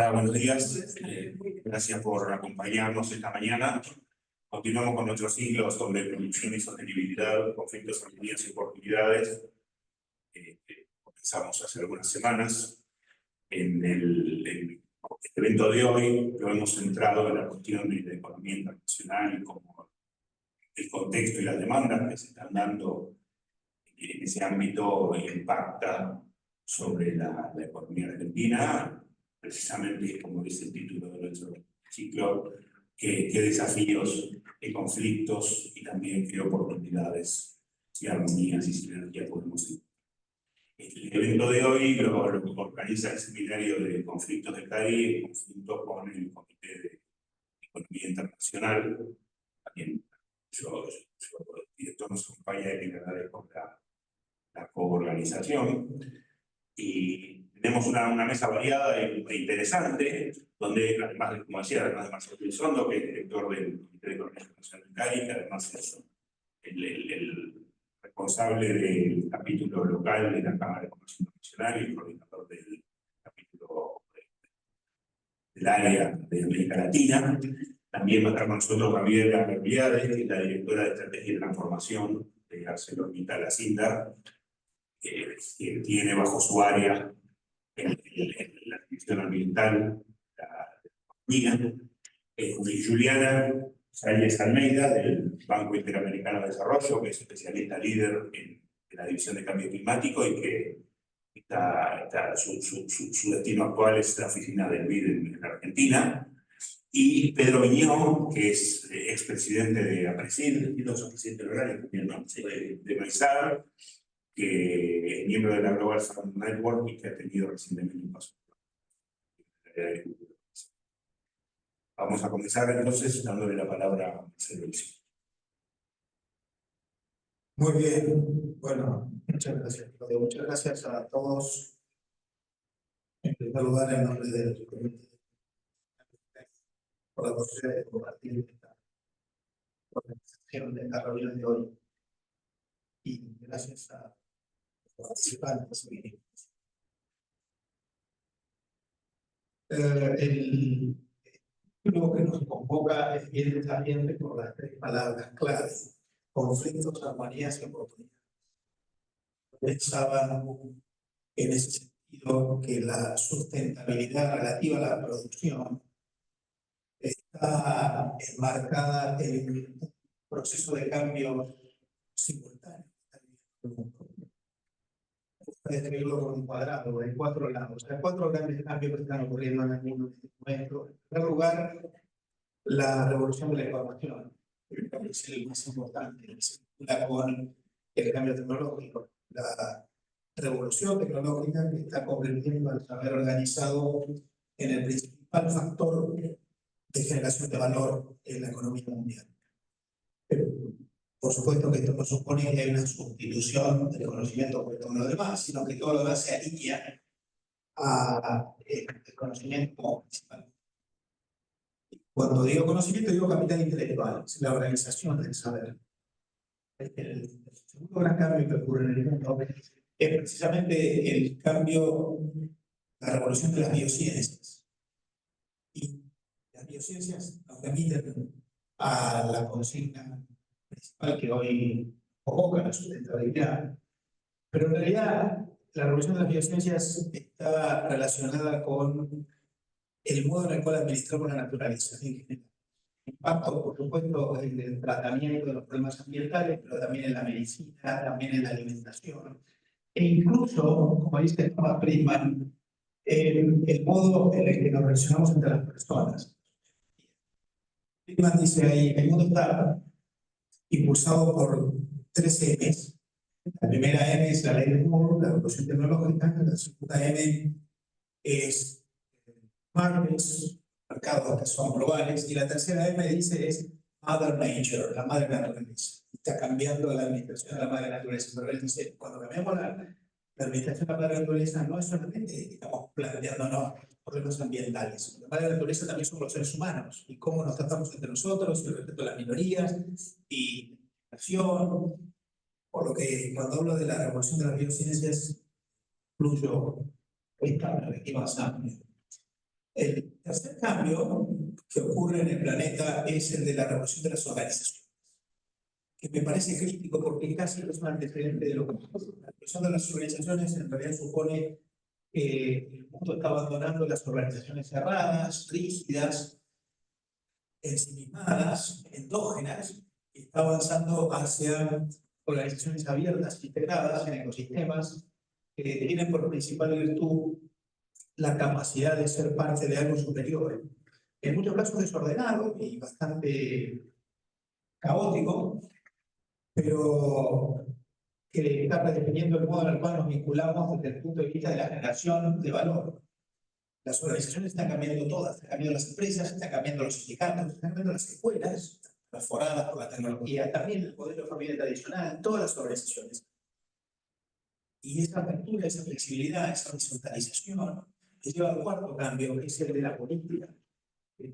Hola, buenos días. Gracias por acompañarnos esta mañana. Continuamos con nuestro ciclo sobre producción y sostenibilidad, conflictos, armonías y oportunidades. Comenzamos hace algunas semanas. En este evento de hoy lo hemos centrado en la cuestión de la economía internacional y cómo el contexto y las demandas que se están dando en ese ámbito impacta sobre la economía argentina. Precisamente, como dice el título de nuestro ciclo, qué desafíos, qué conflictos y también qué oportunidades y armonías y sinergias podemos encontrar. El evento de hoy lo organiza el Seminario de Conflictos de CADI en conjunto con el Comité de Economía Internacional. También yo director, nos acompaña y le agradezco la coorganización. Y tenemos una mesa variada e interesante, donde además de, como decía, además de Marcelo Elizondo, que es director del Comité de Economía Internacional de CADI, que además es el responsable del capítulo local de la Cámara de Comercio Internacional y el coordinador del capítulo del área de América Latina. También va a estar con nosotros Gabriela Merviades, que es la directora de Estrategia y Transformación de ArcelorMittal Acindar, que tiene bajo su área la gestión ambiental, la economía. Juliana Sáenz Almeida, del Banco Interamericano de Desarrollo, que es especialista líder en la división de cambio climático y que su destino actual es la oficina del BID en Argentina. Y Pedro Viñó, que es expresidente de APRESID, y los presidente del horario también, ¿no? De Maizar, que es miembro de la Global Fund Network y que ha tenido recientemente un paso. Vamos a comenzar entonces dándole la palabra a Marcelo Elizondo. Muy bien, bueno, muchas gracias, Claudio. Muchas gracias a todos. En primer lugar, en nombre del comité, por la posibilidad de compartir esta organización de esta reunión de hoy. Y gracias a los participantes. El título que nos convoca es bien desafiante por las tres palabras claves: conflictos, armonías y oportunidades. Pensaba en ese sentido que la sustentabilidad relativa a la producción está enmarcada en un proceso de cambio simultáneo. Puede describirlo con un cuadrado de 4 lados. Hay 4 grandes cambios que están ocurriendo en el mundo en este momento. En primer lugar, la revolución de la información, que es el más importante, que se vincula con el cambio tecnológico. La revolución tecnológica que está convirtiendo al saber organizado en el principal factor de generación de valor en la economía mundial. Pero, por supuesto que esto no supone que hay una sustitución del conocimiento por todo lo demás, sino que todo lo demás se alinea al conocimiento principal. Cuando digo conocimiento, digo capital intelectual, es la organización del saber. El segundo gran cambio que ocurre en el mundo es precisamente el cambio, la revolución de las biociencias. Y las biociencias nos remiten a la consigna principal que hoy convoca la sustentabilidad. Pero en realidad, la revolución de las biociencias está relacionada con el modo en el cual administramos la naturaleza en general. Impacto, por supuesto, en el tratamiento de los problemas ambientales, pero también en la medicina, también en la alimentación. E incluso, como dice Thomas Friedman, en el modo en el que nos relacionamos entre las personas. Friedman dice ahí, el mundo está impulsado por 3 M's. La primera M es la ley de Moore, la revolución tecnológica. La segunda M es markets, mercados que son globales, y la tercera M dice es Mother Nature, la madre naturaleza. Está cambiando la administración de la madre naturaleza. Pero él dice, cuando cambiamos la administración de la madre naturaleza, no es solamente estamos planteándonos problemas ambientales. La madre naturaleza también son los seres humanos, y cómo nos tratamos entre nosotros, y el respeto a las minorías, y la acción. Por lo que cuando hablo de la revolución de las biociencias, incluyo esta perspectiva más amplia. El tercer cambio que ocurre en el planeta es el de la revolución de las organizaciones, que me parece crítico porque casi es un antecedente de lo que pasa. La revolución de las organizaciones en realidad supone que el mundo está abandonando las organizaciones cerradas, rígidas, ensimismadas, endógenas, y está avanzando hacia organizaciones abiertas, integradas en ecosistemas que tienen por principal virtud la capacidad de ser parte de algo superior. En muchos casos desordenado y bastante caótico, pero que está redefiniendo el modo en el cual nos vinculamos desde el punto de vista de la generación de valor. Las organizaciones están cambiando todas, están cambiando las empresas, están cambiando los sindicatos, están cambiando las escuelas, transformadas por la tecnología, también el modelo de familia tradicional, todas las organizaciones. Y esa apertura, esa flexibilidad, esa horizontalización nos lleva al cuarto cambio, que es el de la política.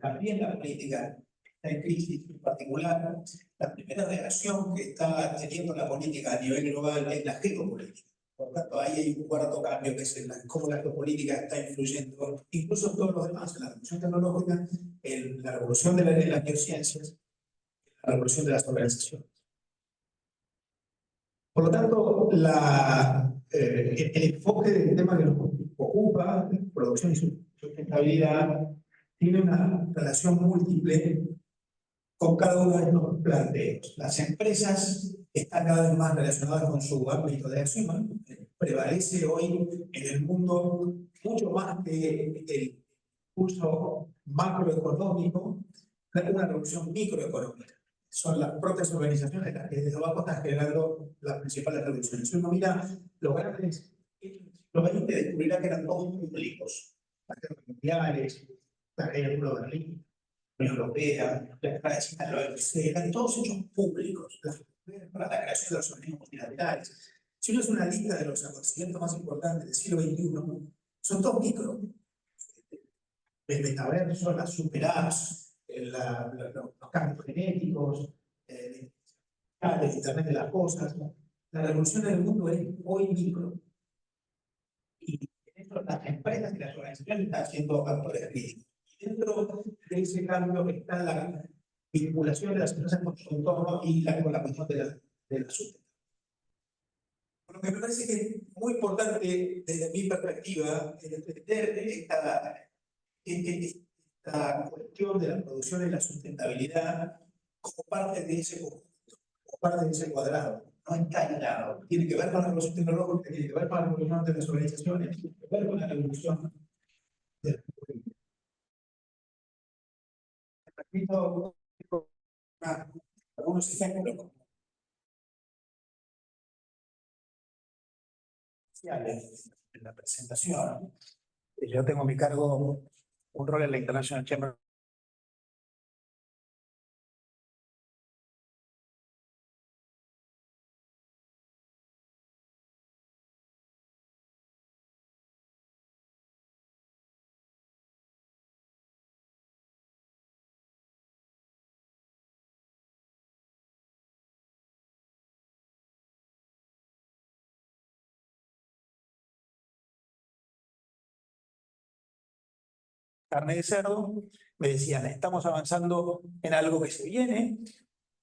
También la política está en crisis, en particular. La primera reacción que está teniendo la política a nivel global es la geopolítica. Por tanto, ahí hay un cuarto cambio, que es cómo la geopolítica está influyendo, incluso en todos los demás, en la revolución tecnológica, en la revolución de las biociencias, la revolución de las organizaciones. Por lo tanto, el enfoque del tema que nos ocupa, producción y sustentabilidad, tiene una relación múltiple con cada uno de estos planteos. Las empresas están cada vez más relacionadas con su ámbito de acción. Prevalece hoy en el mundo mucho más que el impulso macroeconómico, una revolución microeconómica. Son las propias organizaciones las que desde abajo están generando las principales revoluciones. Si uno mira los grandes hechos del siglo XX, descubrirá que eran todos públicos. Las guerras mundiales, la guerra de Berlín, la Unión Europea, la estrategia de la OMC, eran todos hechos públicos. Para la creación de los organismos multilaterales. Si uno es una lista de los acontecimientos más importantes del siglo XXI, son todos micro. El metaverso, las super apps, los cambios genéticos, el Internet de las cosas. La revolución del mundo es hoy micro. Y dentro de las empresas y las organizaciones están haciendo actores críticos. Y dentro de ese cambio está la vinculación de las empresas con su entorno y con la cuestión de la sustentabilidad. Lo que me parece que es muy importante desde mi perspectiva es entender esta cuestión de la producción y la sustentabilidad como parte de ese conjunto, como parte de ese cuadrado. No está aislado. Tiene que ver con la revolución tecnológica, tiene que ver con la revolución de las organizaciones, tiene que ver con la revolución de la política. Repito algunos ejemplos en la presentación. Yo tengo a mi cargo un rol en la International Chamber. Carne de cerdo, me decían, estamos avanzando en algo que se viene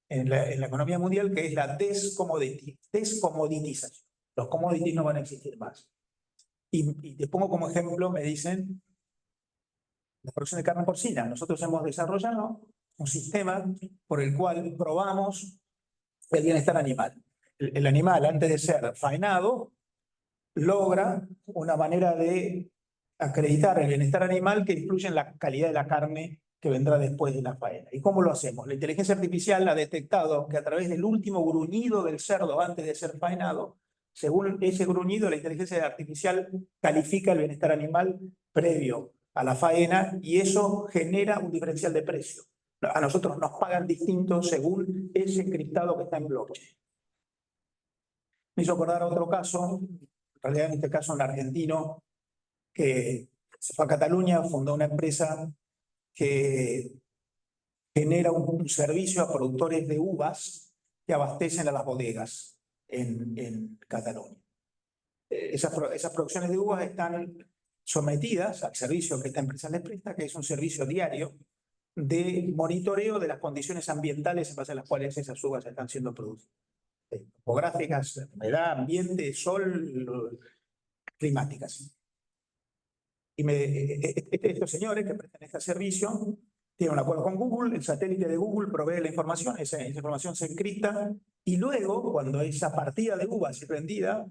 en la economía mundial, que es la descomoditización. Los commodities no van a existir más. Y te pongo como ejemplo, me dicen, la producción de carne porcina. Nosotros hemos desarrollado un sistema por el cual probamos el bienestar animal. El animal, antes de ser faenado, logra una manera de acreditar el bienestar animal que influye en la calidad de la carne que vendrá después de la faena. ¿Y cómo lo hacemos? La inteligencia artificial ha detectado que a través del último gruñido del cerdo antes de ser faenado, según ese gruñido, la inteligencia artificial califica el bienestar animal previo a la faena y eso genera un diferencial de precio. A nosotros nos pagan distinto según ese encriptado que está en blockchain. Me hizo acordar otro caso, en realidad en este caso un argentino que se fue a Cataluña, fundó una empresa que genera un servicio a productores de uvas que abastecen a las bodegas en Cataluña. Esas producciones de uvas están sometidas al servicio que esta empresa les presta, que es un servicio diario de monitoreo de las condiciones ambientales en base a las cuales esas uvas están siendo producidas. Topográficas, humedad, ambiente, sol, climáticas. Y estos señores que prestan este servicio tienen un acuerdo con Google, el satélite de Google provee la información, esa información se encripta, y luego, cuando esa partida de uvas es vendida,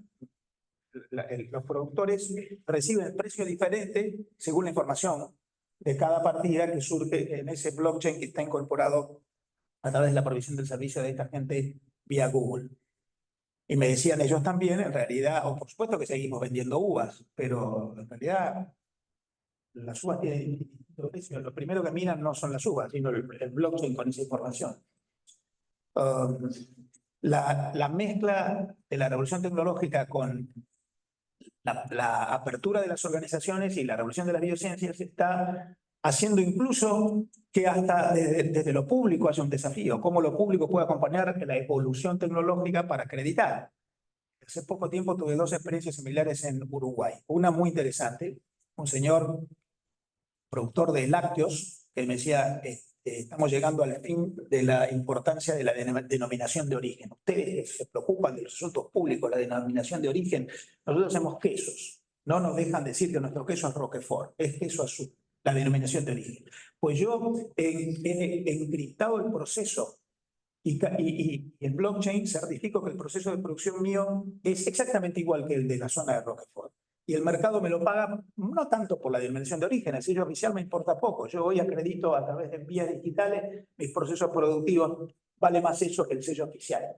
los productores reciben el precio diferente según la información de cada partida que surge en ese blockchain que está incorporado a través de la provisión del servicio de esta gente vía Google. Y me decían ellos también, en realidad, o por supuesto que seguimos vendiendo uvas, pero en realidad las uvas tienen distintos precios. Lo primero que miran no son las uvas, sino el blockchain con esa información. La mezcla de la revolución tecnológica con la apertura de las organizaciones y la revolución de las biociencias está haciendo incluso que hasta desde lo público haya un desafío, cómo lo público puede acompañar la evolución tecnológica para acreditar. Hace poco tiempo tuve dos experiencias similares en Uruguay. Una muy interesante, un señor productor de lácteos que me decía, estamos llegando al fin de la importancia de la denominación de origen. Ustedes se preocupan de los asuntos públicos, la denominación de origen. Nosotros hacemos quesos. No nos dejan decir que nuestro queso es Roquefort, es queso azul, la denominación de origen. Pues yo he encriptado el proceso y en blockchain certifico que el proceso de producción mío es exactamente igual que el de la zona de Roquefort. Y el mercado me lo paga no tanto por la denominación de origen, el sello oficial me importa poco. Yo hoy acredito a través de vías digitales mis procesos productivos, vale más eso que el sello oficial.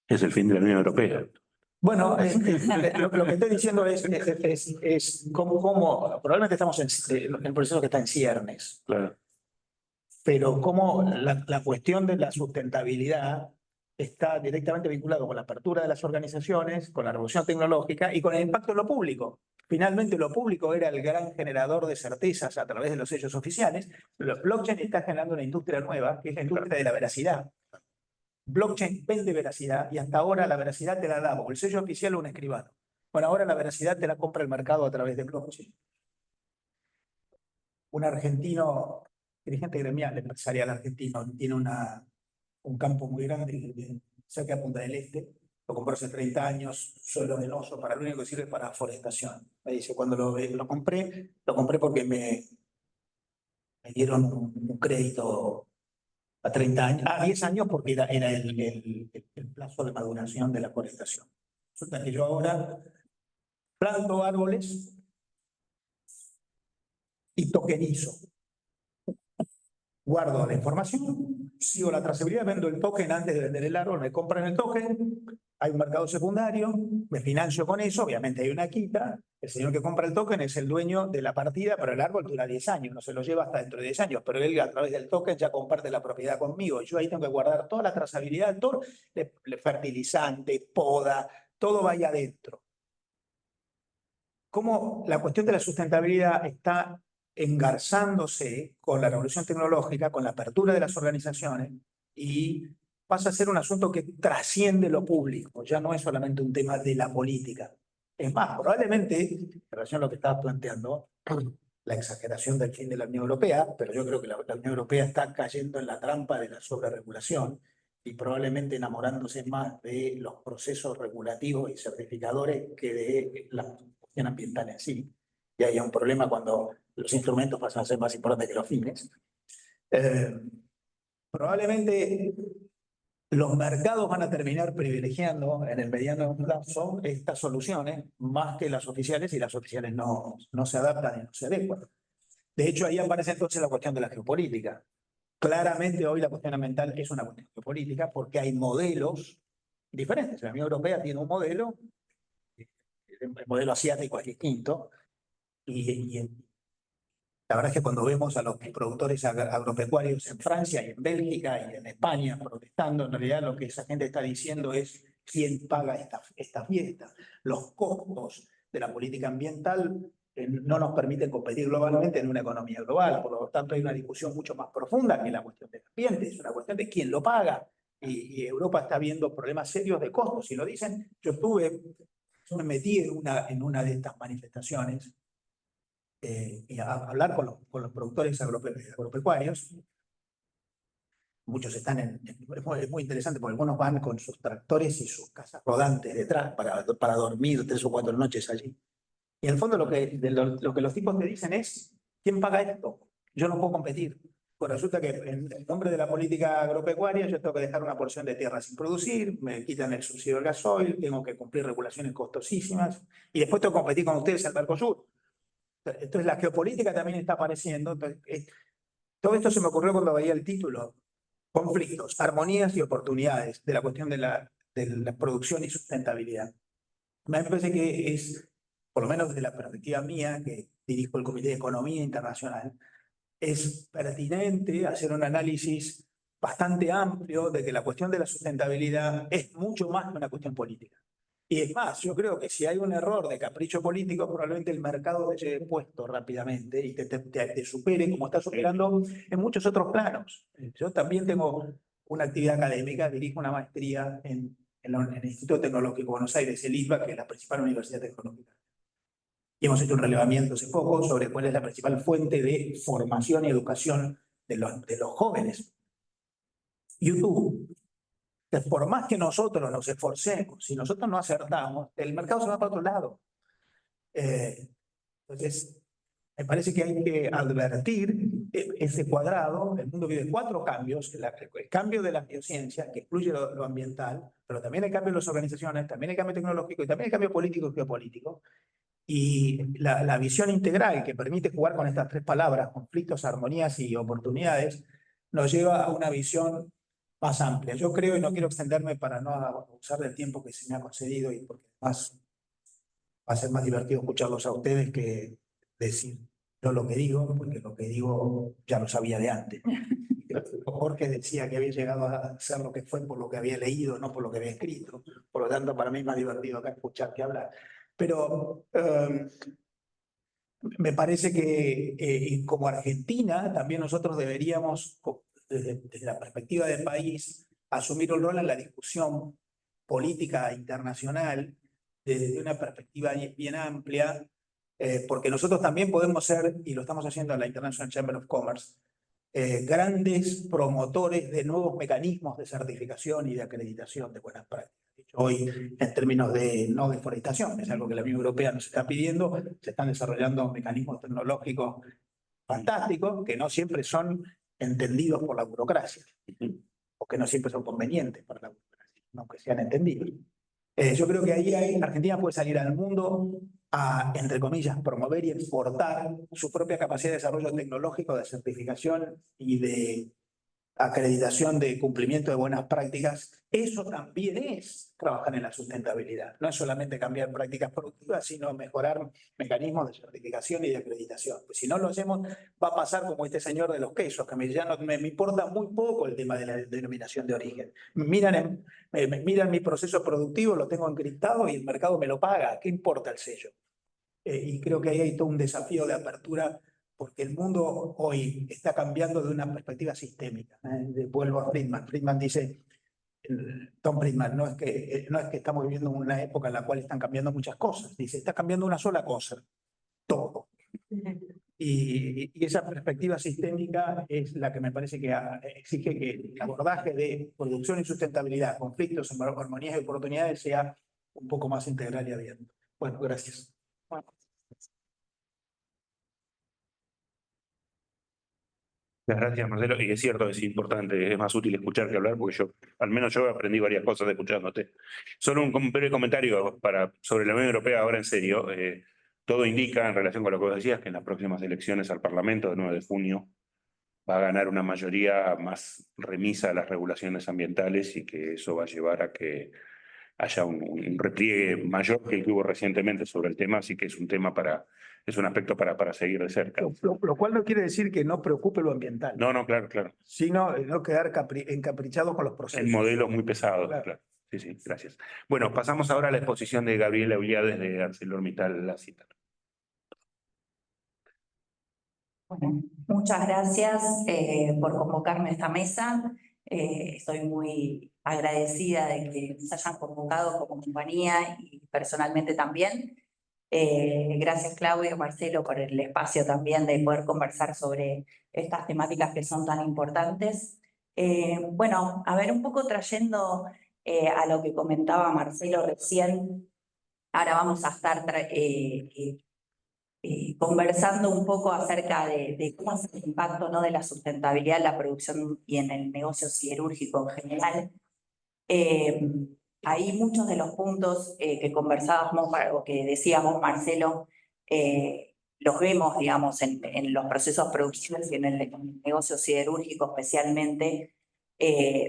Es el fin de la Unión Europea. Bueno, lo que estoy diciendo es cómo probablemente estamos en el proceso que está en ciernes. Claro. Pero cómo la cuestión de la sustentabilidad está directamente vinculado con la apertura de las organizaciones, con la revolución tecnológica y con el impacto en lo público. Finalmente, lo público era el gran generador de certezas a través de los sellos oficiales. Los blockchain está generando una industria nueva, que es la industria de la veracidad. Blockchain vende veracidad y hasta ahora la veracidad te la da o el sello oficial o un escribano. Bueno, ahora la veracidad te la compra el mercado a través de blockchain. Un argentino, dirigente gremial, empresarial argentino, tiene un campo muy grande cerca de Punta del Este. Lo compró hace 30 años, suelo arenoso, para lo único que sirve para forestación. Me dice, cuando lo compré porque me dieron un crédito a 30 años, a 10 años porque era el plazo de maduración de la forestación. Resulta que yo ahora planto árboles y tokenizo. Guardo la información, sigo la trazabilidad, vendo el token antes de vender el árbol, me compran el token, hay un mercado secundario, me financio con eso, obviamente hay una quita, el señor que compra el token es el dueño de la partida, pero el árbol dura 10 años, no se lo lleva hasta dentro de 10 años, pero él a través del token ya comparte la propiedad conmigo, y yo ahí tengo que guardar toda la trazabilidad, todo el fertilizante, poda, todo va ahí adentro. ¿Cómo la cuestión de la sustentabilidad está engarzándose con la revolución tecnológica, con la apertura de las organizaciones y pasa a ser un asunto que trasciende lo público, ya no es solamente un tema de la política? Es más, probablemente, en relación a lo que estabas planteando, la exageración del fin de la Unión Europea, pero yo creo que la Unión Europea está cayendo en la trampa de la sobreregulación y probablemente enamorándose más de los procesos regulativos y certificadores que de la cuestión ambiental en sí. Y hay un problema cuando los instrumentos pasan a ser más importantes que los fines. Probablemente los mercados van a terminar privilegiando en el mediano plazo estas soluciones más que las oficiales y las oficiales no se adaptan y no se adecuan. De hecho, ahí aparece entonces la cuestión de la geopolítica. Claramente hoy la cuestión ambiental es una cuestión geopolítica porque hay modelos diferentes. La Unión Europea tiene un modelo, el modelo asiático es distinto, y la verdad es que cuando vemos a los productores agropecuarios en Francia y en Bélgica y en España protestando, en realidad lo que esa gente está diciendo es quién paga esta fiesta. Los costos de la política ambiental no nos permiten competir globalmente en una economía global. Por lo tanto, hay una discusión mucho más profunda que la cuestión del ambiente. Es una cuestión de quién lo paga. Y Europa está viendo problemas serios de costos. Y lo dicen, yo estuve Yo me metí en una de estas manifestaciones y a hablar con los productores agropecuarios. Muchos están es muy interesante porque algunos van con sus tractores y sus casas rodantes detrás para dormir 3 o 4 noches allí. Y en el fondo lo que los tipos te dicen es, ¿quién paga esto? Yo no puedo competir. Pues resulta que en nombre de la política agropecuaria yo tengo que dejar una porción de tierra sin producir, me quitan el subsidio del gasoil, tengo que cumplir regulaciones costosísimas y después tengo que competir con ustedes en el Mercosur. Entonces la geopolítica también está apareciendo. Entonces, todo esto se me ocurrió cuando veía el título: conflictos, armonías y oportunidades de la cuestión de la producción y sustentabilidad. Me parece que es, por lo menos desde la perspectiva mía, que dirijo el Comité de Economía Internacional, es pertinente hacer un análisis bastante amplio de que la cuestión de la sustentabilidad es mucho más que una cuestión política. Y es más, yo creo que si hay un error de capricho político, probablemente el mercado te lleve puesto rápidamente y te supere como está superando en muchos otros planos. Yo también tengo una actividad académica, dirijo una maestría en el Instituto Tecnológico de Buenos Aires, el ITBA, que es la principal universidad tecnológica. Y hemos hecho un relevamiento hace poco sobre cuál es la principal fuente de formación y educación de los jóvenes. YouTube. Entonces, por más que nosotros nos esforcemos, si nosotros no acertamos, el mercado se va para otro lado. Entonces, me parece que hay que advertir ese cuadrado. El mundo vive 4 cambios: el cambio de la biociencia, que incluye lo ambiental, pero también el cambio de las organizaciones, también el cambio tecnológico y también el cambio político y geopolítico. Y la visión integral que permite jugar con estas 3 palabras, conflictos, armonías y oportunidades, nos lleva a una visión más amplia. Yo creo, y no quiero extenderme para no abusar del tiempo que se me ha concedido, y porque además va a ser más divertido escucharlos a ustedes que decir yo lo que digo, porque lo que digo ya lo sabía de antes. Jorge decía que había llegado a ser lo que fue por lo que había leído, no por lo que había escrito. Por lo tanto, para mí es más divertido acá escuchar que hablar. Pero me parece que como Argentina también nosotros deberíamos, desde la perspectiva del país, asumir un rol en la discusión política internacional desde una perspectiva bien amplia, porque nosotros también podemos ser, y lo estamos haciendo en la International Chamber of Commerce, grandes promotores de nuevos mecanismos de certificación y de acreditación de buenas prácticas. Hoy, en términos de no deforestación, es algo que la Unión Europea nos está pidiendo, se están desarrollando mecanismos tecnológicos fantásticos que no siempre son entendidos por la burocracia, o que no siempre son convenientes para la burocracia, aunque sean entendidos. Yo creo que ahí Argentina puede salir al mundo a, entre comillas, promover y exportar su propia capacidad de desarrollo tecnológico, de certificación y de acreditación de cumplimiento de buenas prácticas. Eso también es trabajar en la sustentabilidad. No es solamente cambiar prácticas productivas, sino mejorar mecanismos de certificación y de acreditación. Pues si no lo hacemos, va a pasar como este señor de los quesos, que me importa muy poco el tema de la denominación de origen. Miran mi proceso productivo, lo tengo encriptado y el mercado me lo paga. ¿Qué importa el sello? Y creo que ahí hay todo un desafío de apertura, porque el mundo hoy está cambiando de una perspectiva sistémica. Vuelvo a Friedman. Friedman dice, Tom Friedman, no es que estamos viviendo una época en la cual están cambiando muchas cosas. Dice, está cambiando una sola cosa, todo. Y esa perspectiva sistémica es la que me parece que exige que el abordaje de producción y sustentabilidad, conflictos, armonías y oportunidades sea un poco más integral y abierto. Bueno, gracias. Gracias, Marcelo. Y es cierto, es importante, es más útil escuchar que hablar, porque al menos yo aprendí varias cosas escuchándote. Solo un breve comentario sobre la Unión Europea, ahora en serio. Todo indica, en relación con lo que vos decías, que en las próximas elecciones al Parlamento, del 9 de junio, va a ganar una mayoría más remisa a las regulaciones ambientales y que eso va a llevar a que haya un repliegue mayor que el que hubo recientemente sobre el tema, así que es un aspecto para seguir de cerca. Lo cual no quiere decir que no preocupe lo ambiental. No, claro. Sino no quedar encaprichados con los procesos. En modelos muy pesados, claro. Sí, gracias. Bueno, pasamos ahora a la exposición de Gabriela Uliades de ArcelorMittal La Cita. Bueno, muchas gracias por convocarme a esta mesa. Estoy muy agradecida de que nos hayan convocado como compañía y personalmente también. Gracias Claudio, Marcelo, por el espacio también de poder conversar sobre estas temáticas que son tan importantes. Bueno, a ver, un poco trayendo a lo que comentaba Marcelo recién, ahora vamos a estar conversando un poco acerca de cómo es el impacto, ¿no?, de la sustentabilidad en la producción y en el negocio siderúrgico en general. Ahí muchos de los puntos que conversábamos o que decíamos, Marcelo, los vemos, digamos, en los procesos productivos y en el negocio siderúrgico especialmente,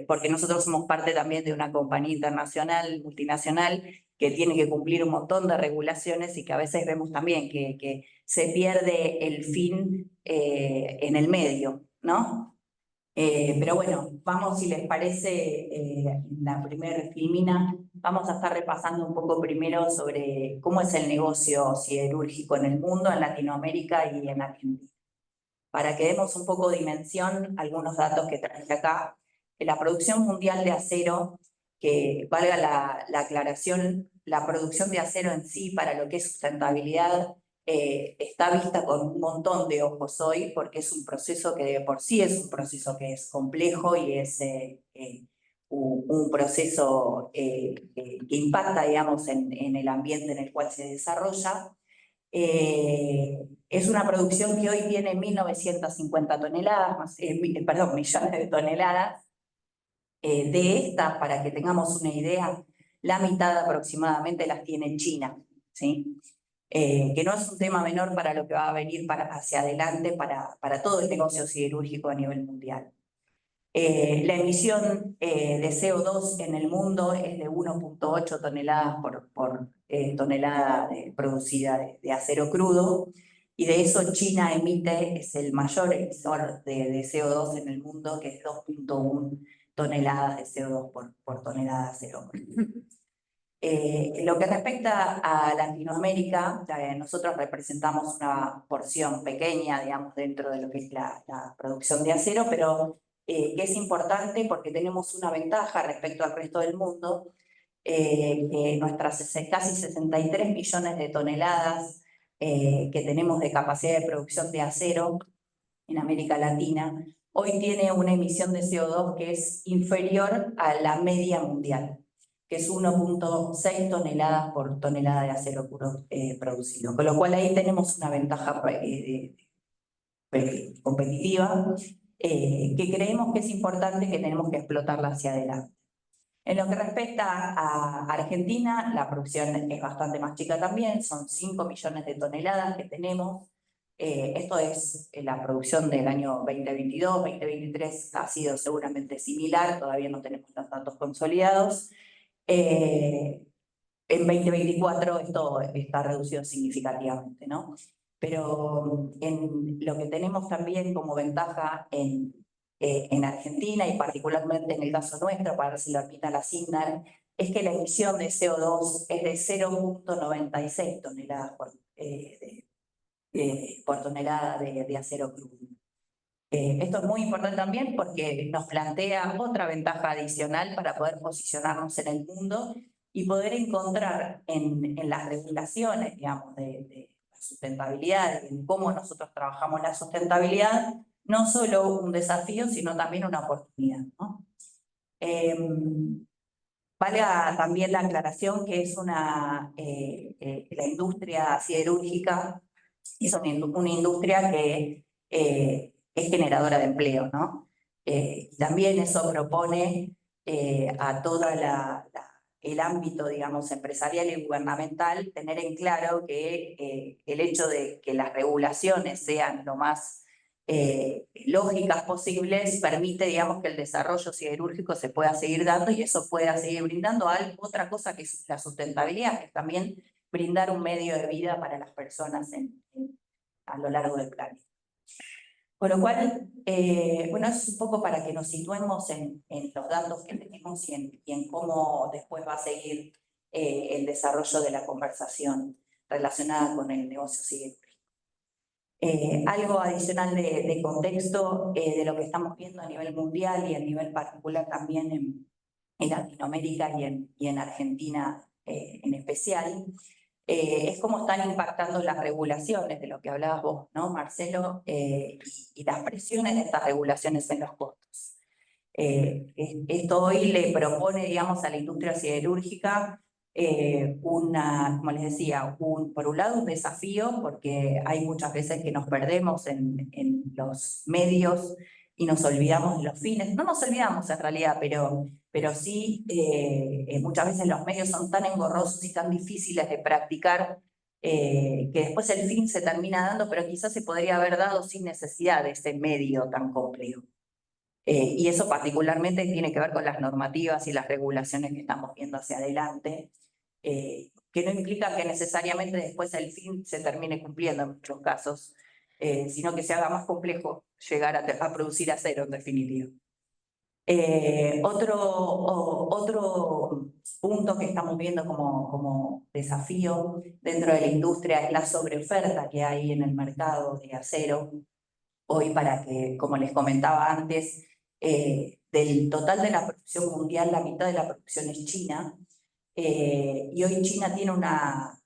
porque nosotros somos parte también de una compañía internacional, multinacional, que tiene que cumplir un montón de regulaciones y que a veces vemos también que se pierde el fin en el medio, ¿no? Pero bueno, vamos, si les parece, en la primera filmina, vamos a estar repasando un poco primero sobre cómo es el negocio siderúrgico en el mundo, en Latinoamérica y en Argentina. Para que demos un poco de dimensión, algunos datos que traje acá. La producción mundial de acero, que valga la aclaración, la producción de acero en sí para lo que es sustentabilidad está vista con un montón de ojos hoy, porque es un proceso que de por sí es un proceso que es complejo y es un proceso que impacta, digamos, en el ambiente en el cual se desarrolla. Es una producción que hoy tiene 1.950 toneladas, perdón, millones de toneladas. De estas, para que tengamos una idea, la mitad aproximadamente las tiene China, ¿sí? Que no es un tema menor para lo que va a venir hacia adelante para todo el negocio siderúrgico a nivel mundial. La emisión de CO2 en el mundo es de 1.8 toneladas por tonelada producida de acero crudo, y de eso China es el mayor emisor de CO2 en el mundo, que es 2.1 toneladas de CO2 por tonelada de acero crudo. Lo que respecta a Latinoamérica, nosotros representamos una porción pequeña, digamos, dentro de lo que es la producción de acero, pero que es importante porque tenemos una ventaja respecto al resto del mundo, que nuestras casi 63 millones de toneladas que tenemos de capacidad de producción de acero en América Latina, hoy tiene una emisión de CO2 que es inferior a la media mundial, que es 1.6 toneladas por tonelada de acero producido. Con lo cual ahí tenemos una ventaja competitiva que creemos que es importante, que tenemos que explotarla hacia adelante. En lo que respecta a Argentina, la producción es bastante más chica también, son 5 millones de toneladas que tenemos. Esto es la producción del año 2022, 2023 ha sido seguramente similar, todavía no tenemos los datos consolidados. En 2024 esto está reducido significativamente, ¿no? Pero en lo que tenemos también como ventaja en Argentina y particularmente en el caso nuestro, para ver si lo admita la SIGNAL, es que la emisión de CO2 es de 0.96 toneladas por tonelada de acero crudo. Esto es muy importante también porque nos plantea otra ventaja adicional para poder posicionarnos en el mundo y poder encontrar en las regulaciones, digamos, de la sustentabilidad, en cómo nosotros trabajamos la sustentabilidad, no solo un desafío, sino también una oportunidad, ¿no? Valga también la aclaración que es la industria siderúrgica es una industria que es generadora de empleo, ¿no? También eso propone a todo el ámbito, digamos, empresarial y gubernamental tener en claro que el hecho de que las regulaciones sean lo más lógicas posibles permite, digamos, que el desarrollo siderúrgico se pueda seguir dando y eso pueda seguir brindando otra cosa que es la sustentabilidad, que es también brindar un medio de vida para las personas a lo largo del planeta. Con lo cual, bueno, es un poco para que nos situemos en los datos que tenemos y en cómo después va a seguir el desarrollo de la conversación relacionada con el negocio siderúrgico. Algo adicional de contexto de lo que estamos viendo a nivel mundial y a nivel particular también en Latinoamérica y en Argentina en especial, es cómo están impactando las regulaciones, de lo que hablabas vos, ¿no, Marcelo? Y las presiones de estas regulaciones en los costos. Esto hoy le propone, digamos, a la industria siderúrgica como les decía, por un lado un desafío, porque hay muchas veces que nos perdemos en los medios y nos olvidamos de los fines. No nos olvidamos en realidad, pero sí muchas veces los medios son tan engorrosos y tan difíciles de practicar que después el fin se termina dando, pero quizás se podría haber dado sin necesidad de ese medio tan complejo. Y eso particularmente tiene que ver con las normativas y las regulaciones que estamos viendo hacia adelante, que no implica que necesariamente después el fin se termine cumpliendo en muchos casos, sino que se haga más complejo llegar a producir acero en definitiva. Otro punto que estamos viendo como desafío dentro de la industria es la sobreoferta que hay en el mercado de acero. Hoy, para que, como les comentaba antes, del total de la producción mundial, la mitad de la producción es China, y hoy China tiene una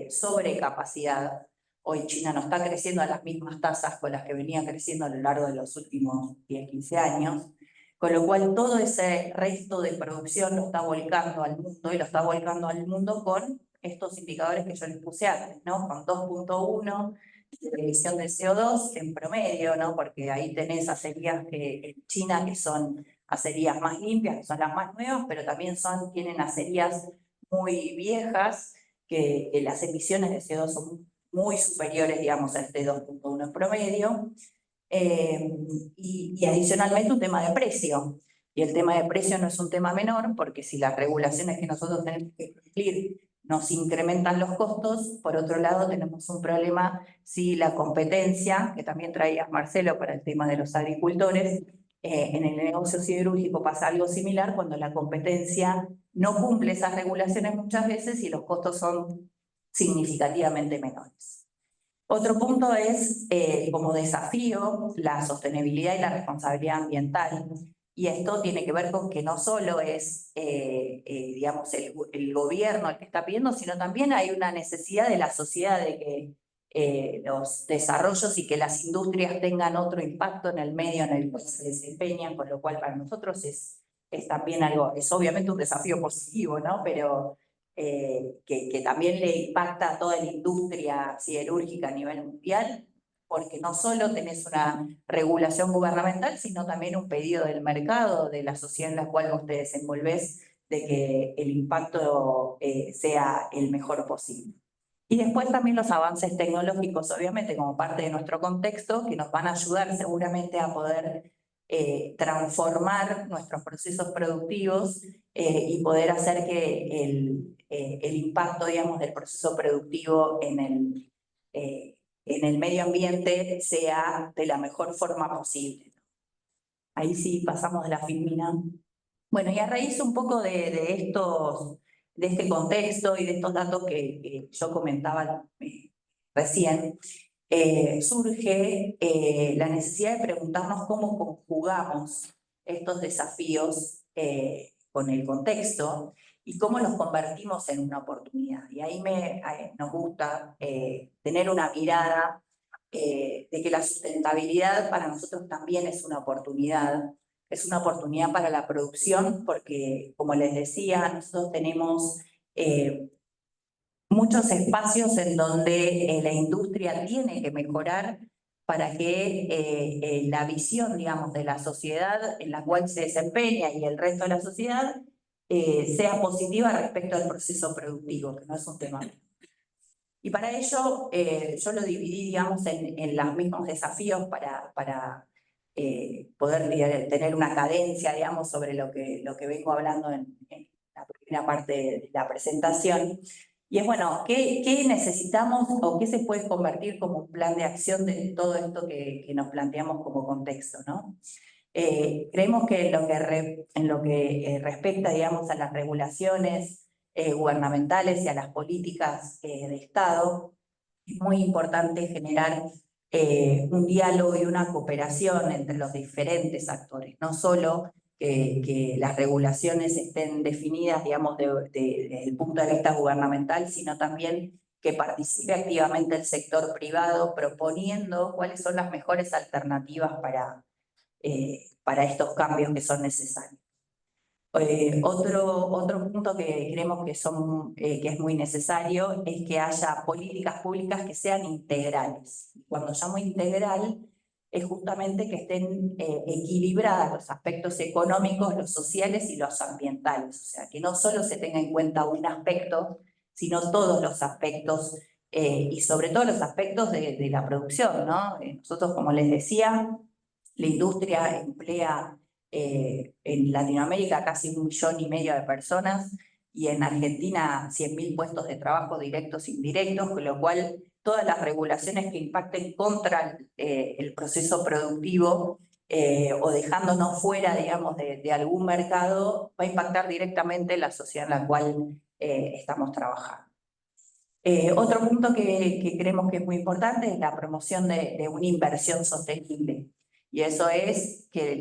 sobrecapacidad. Hoy China no está creciendo a las mismas tasas con las que venía creciendo a lo largo de los últimos 10, 15 años, con lo cual todo ese resto de producción lo está volcando al mundo, y lo está volcando al mundo con estos indicadores que yo les puse antes, ¿no? Con 2.1 de emisión de CO2 en promedio, ¿no? Porque ahí tenés acerías en China que son acerías más limpias, que son las más nuevas, pero también tienen acerías muy viejas, que las emisiones de CO2 son muy superiores, digamos, a este 2.1 en promedio. Y adicionalmente un tema de precio. Y el tema de precio no es un tema menor, porque si las regulaciones que nosotros tenemos que cumplir nos incrementan los costos, por otro lado tenemos un problema si la competencia, que también traías Marcelo para el tema de los agricultores, en el negocio siderúrgico pasa algo similar cuando la competencia no cumple esas regulaciones muchas veces y los costos son significativamente menores. Otro punto es, como desafío, la sostenibilidad y la responsabilidad ambiental. Y esto tiene que ver con que no solo es, digamos, el gobierno el que está pidiendo, sino también hay una necesidad de la sociedad de que los desarrollos y que las industrias tengan otro impacto en el medio en el que se desempeñan, con lo cual para nosotros es también algo, es obviamente un desafío positivo, ¿no? Pero que también le impacta a toda la industria siderúrgica a nivel mundial, porque no solo tenés una regulación gubernamental, sino también un pedido del mercado, de la sociedad en la cual vos te desenvolvés, de que el impacto sea el mejor posible. Y después también los avances tecnológicos, obviamente, como parte de nuestro contexto, que nos van a ayudar seguramente a poder transformar nuestros procesos productivos y poder hacer que el impacto, digamos, del proceso productivo en el medio ambiente sea de la mejor forma posible. Ahí sí pasamos de la filmina. Bueno, y a raíz un poco de este contexto y de estos datos que yo comentaba recién, surge la necesidad de preguntarnos cómo conjugamos estos desafíos con el contexto y cómo los convertimos en una oportunidad. Y ahí nos gusta tener una mirada de que la sustentabilidad para nosotros también es una oportunidad para la producción, porque, como les decía, nosotros tenemos muchos espacios en donde la industria tiene que mejorar para que la visión, digamos, de la sociedad en la cual se desempeña y el resto de la sociedad sea positiva respecto al proceso productivo, que no es un tema. Y para ello yo lo dividí, digamos, en los mismos desafíos para poder tener una cadencia, digamos, sobre lo que vengo hablando en la primera parte de la presentación. Y es, bueno, ¿qué necesitamos o qué se puede convertir como un plan de acción de todo esto que nos planteamos como contexto, ¿no? Creemos que en lo que respecta, digamos, a las regulaciones gubernamentales y a las políticas de Estado, es muy importante generar un diálogo y una cooperación entre los diferentes actores, no solo que las regulaciones estén definidas, digamos, desde el punto de vista gubernamental, sino también que participe activamente el sector privado proponiendo cuáles son las mejores alternativas para estos cambios que son necesarios. Otro punto que creemos que es muy necesario es que haya políticas públicas que sean integrales. Cuando llamo integral es justamente que estén equilibradas los aspectos económicos, los sociales y los ambientales. O sea, que no solo se tenga en cuenta un aspecto, sino todos los aspectos y sobre todo los aspectos de la producción, ¿no? Nosotros, como les decía, la industria emplea en Latinoamérica casi 1,5 millones de personas y en Argentina 100.000 puestos de trabajo directos e indirectos, con lo cual todas las regulaciones que impacten contra el proceso productivo o dejándonos fuera, digamos, de algún mercado, va a impactar directamente la sociedad en la cual estamos trabajando. Otro punto que creemos que es muy importante es la promoción de una inversión sostenible. Y eso es que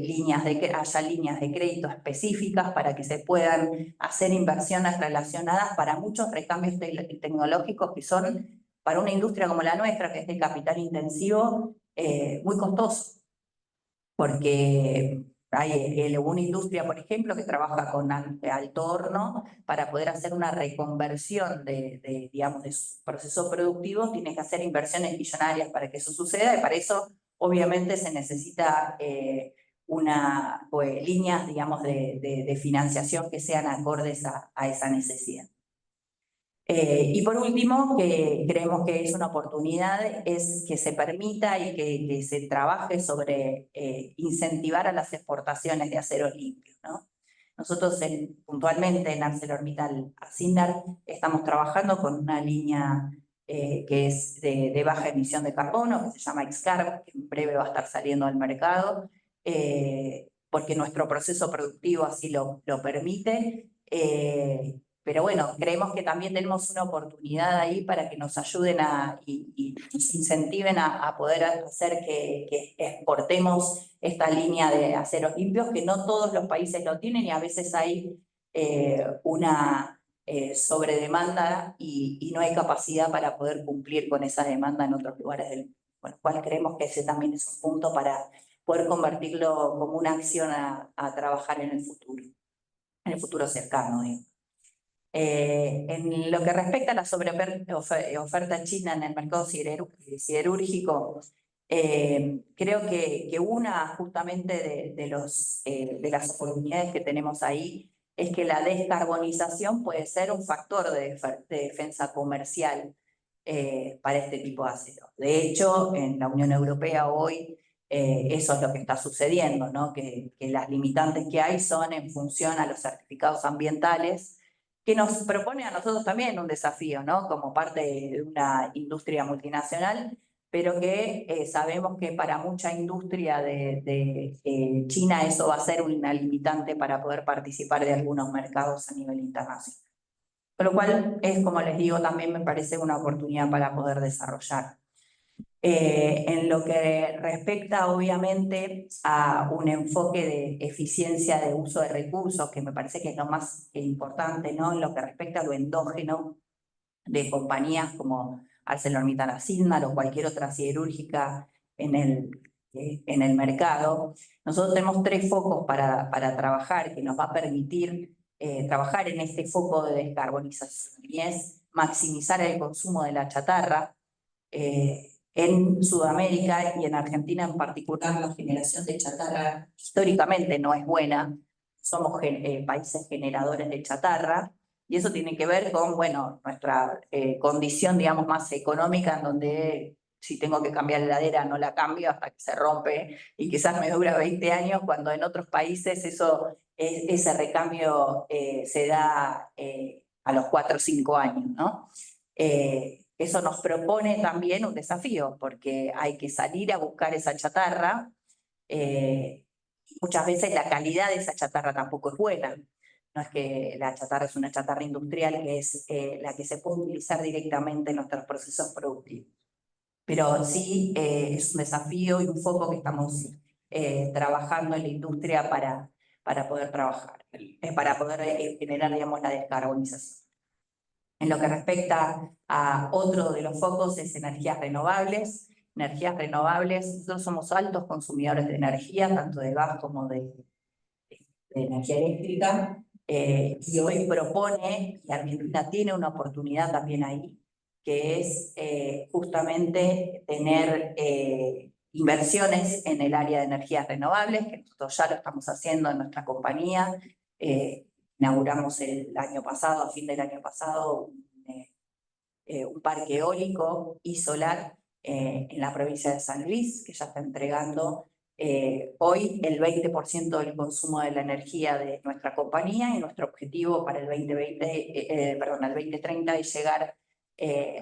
haya líneas de crédito específicas para que se puedan hacer inversiones relacionadas para muchos recambios tecnológicos que son para una industria como la nuestra, que es de capital intensivo, muy costoso. Porque hay una industria, por ejemplo, que trabaja con alto horno para poder hacer una reconversión digamos, de su proceso productivo, tiene que hacer inversiones millonarias para que eso suceda y para eso obviamente se necesita líneas, digamos, de financiación que sean acordes a esa necesidad. Y por último, que creemos que es una oportunidad, es que se permita y que se trabaje sobre incentivar a las exportaciones de aceros limpios, ¿no? Nosotros puntualmente en ArcelorMittal Acindar estamos trabajando con una línea que es de baja emisión de carbono, que se llama XCarb, que en breve va a estar saliendo al mercado, porque nuestro proceso productivo así lo permite. Pero bueno, creemos que también tenemos una oportunidad ahí para que nos ayuden y nos incentiven a poder hacer que exportemos esta línea de aceros limpios, que no todos los países lo tienen y a veces hay una sobredemanda y no hay capacidad para poder cumplir con esa demanda en otros lugares del mundo. Con lo cual creemos que ese también es un punto para poder convertirlo como una acción a trabajar en el futuro cercano, digo. En lo que respecta a la oferta china en el mercado siderúrgico, creo que una justamente de las oportunidades que tenemos ahí es que la descarbonización puede ser un factor de defensa comercial para este tipo de acero. De hecho, en la Unión Europea hoy eso es lo que está sucediendo, ¿no? Que las limitantes que hay son en función a los certificados ambientales, que nos propone a nosotros también un desafío, ¿no? Como parte de una industria multinacional, pero que sabemos que para mucha industria de China eso va a ser una limitante para poder participar de algunos mercados a nivel internacional. Con lo cual es, como les digo, también me parece una oportunidad para poder desarrollar. En lo que respecta obviamente a un enfoque de eficiencia de uso de recursos, que me parece que es lo más importante, ¿no? En lo que respecta a lo endógeno de compañías como ArcelorMittal Acindar o cualquier otra siderúrgica en el mercado, nosotros tenemos 3 focos para trabajar que nos va a permitir trabajar en este foco de descarbonización, y es maximizar el consumo de la chatarra. En Sudamérica y en Argentina en particular, la generación de chatarra históricamente no es buena. Somos países generadores de chatarra y eso tiene que ver con, bueno, nuestra condición, digamos, más económica, en donde si tengo que cambiar la heladera no la cambio hasta que se rompe y quizás me dura 20 años, cuando en otros países ese recambio se da a los 4 o 5 años, ¿no? Eso nos propone también un desafío, porque hay que salir a buscar esa chatarra. Muchas veces la calidad de esa chatarra tampoco es buena. No es que la chatarra es una chatarra industrial, que es la que se puede utilizar directamente en nuestros procesos productivos. pero sí es un desafío y un foco que estamos trabajando en la industria para poder trabajar, para poder generar, digamos, la descarbonización. En lo que respecta a otro de los focos es energías renovables. Energías renovables, nosotros somos altos consumidores de energía, tanto de gas como de energía eléctrica, y hoy propone, y Argentina tiene una oportunidad también ahí, que es justamente tener inversiones en el área de energías renovables, que nosotros ya lo estamos haciendo en nuestra compañía. Inauguramos el año pasado, a fin del año pasado, un parque eólico y solar en la provincia de San Luis, que ya está entregando hoy el 20% del consumo de la energía de nuestra compañía, y nuestro objetivo para el 2030 es llegar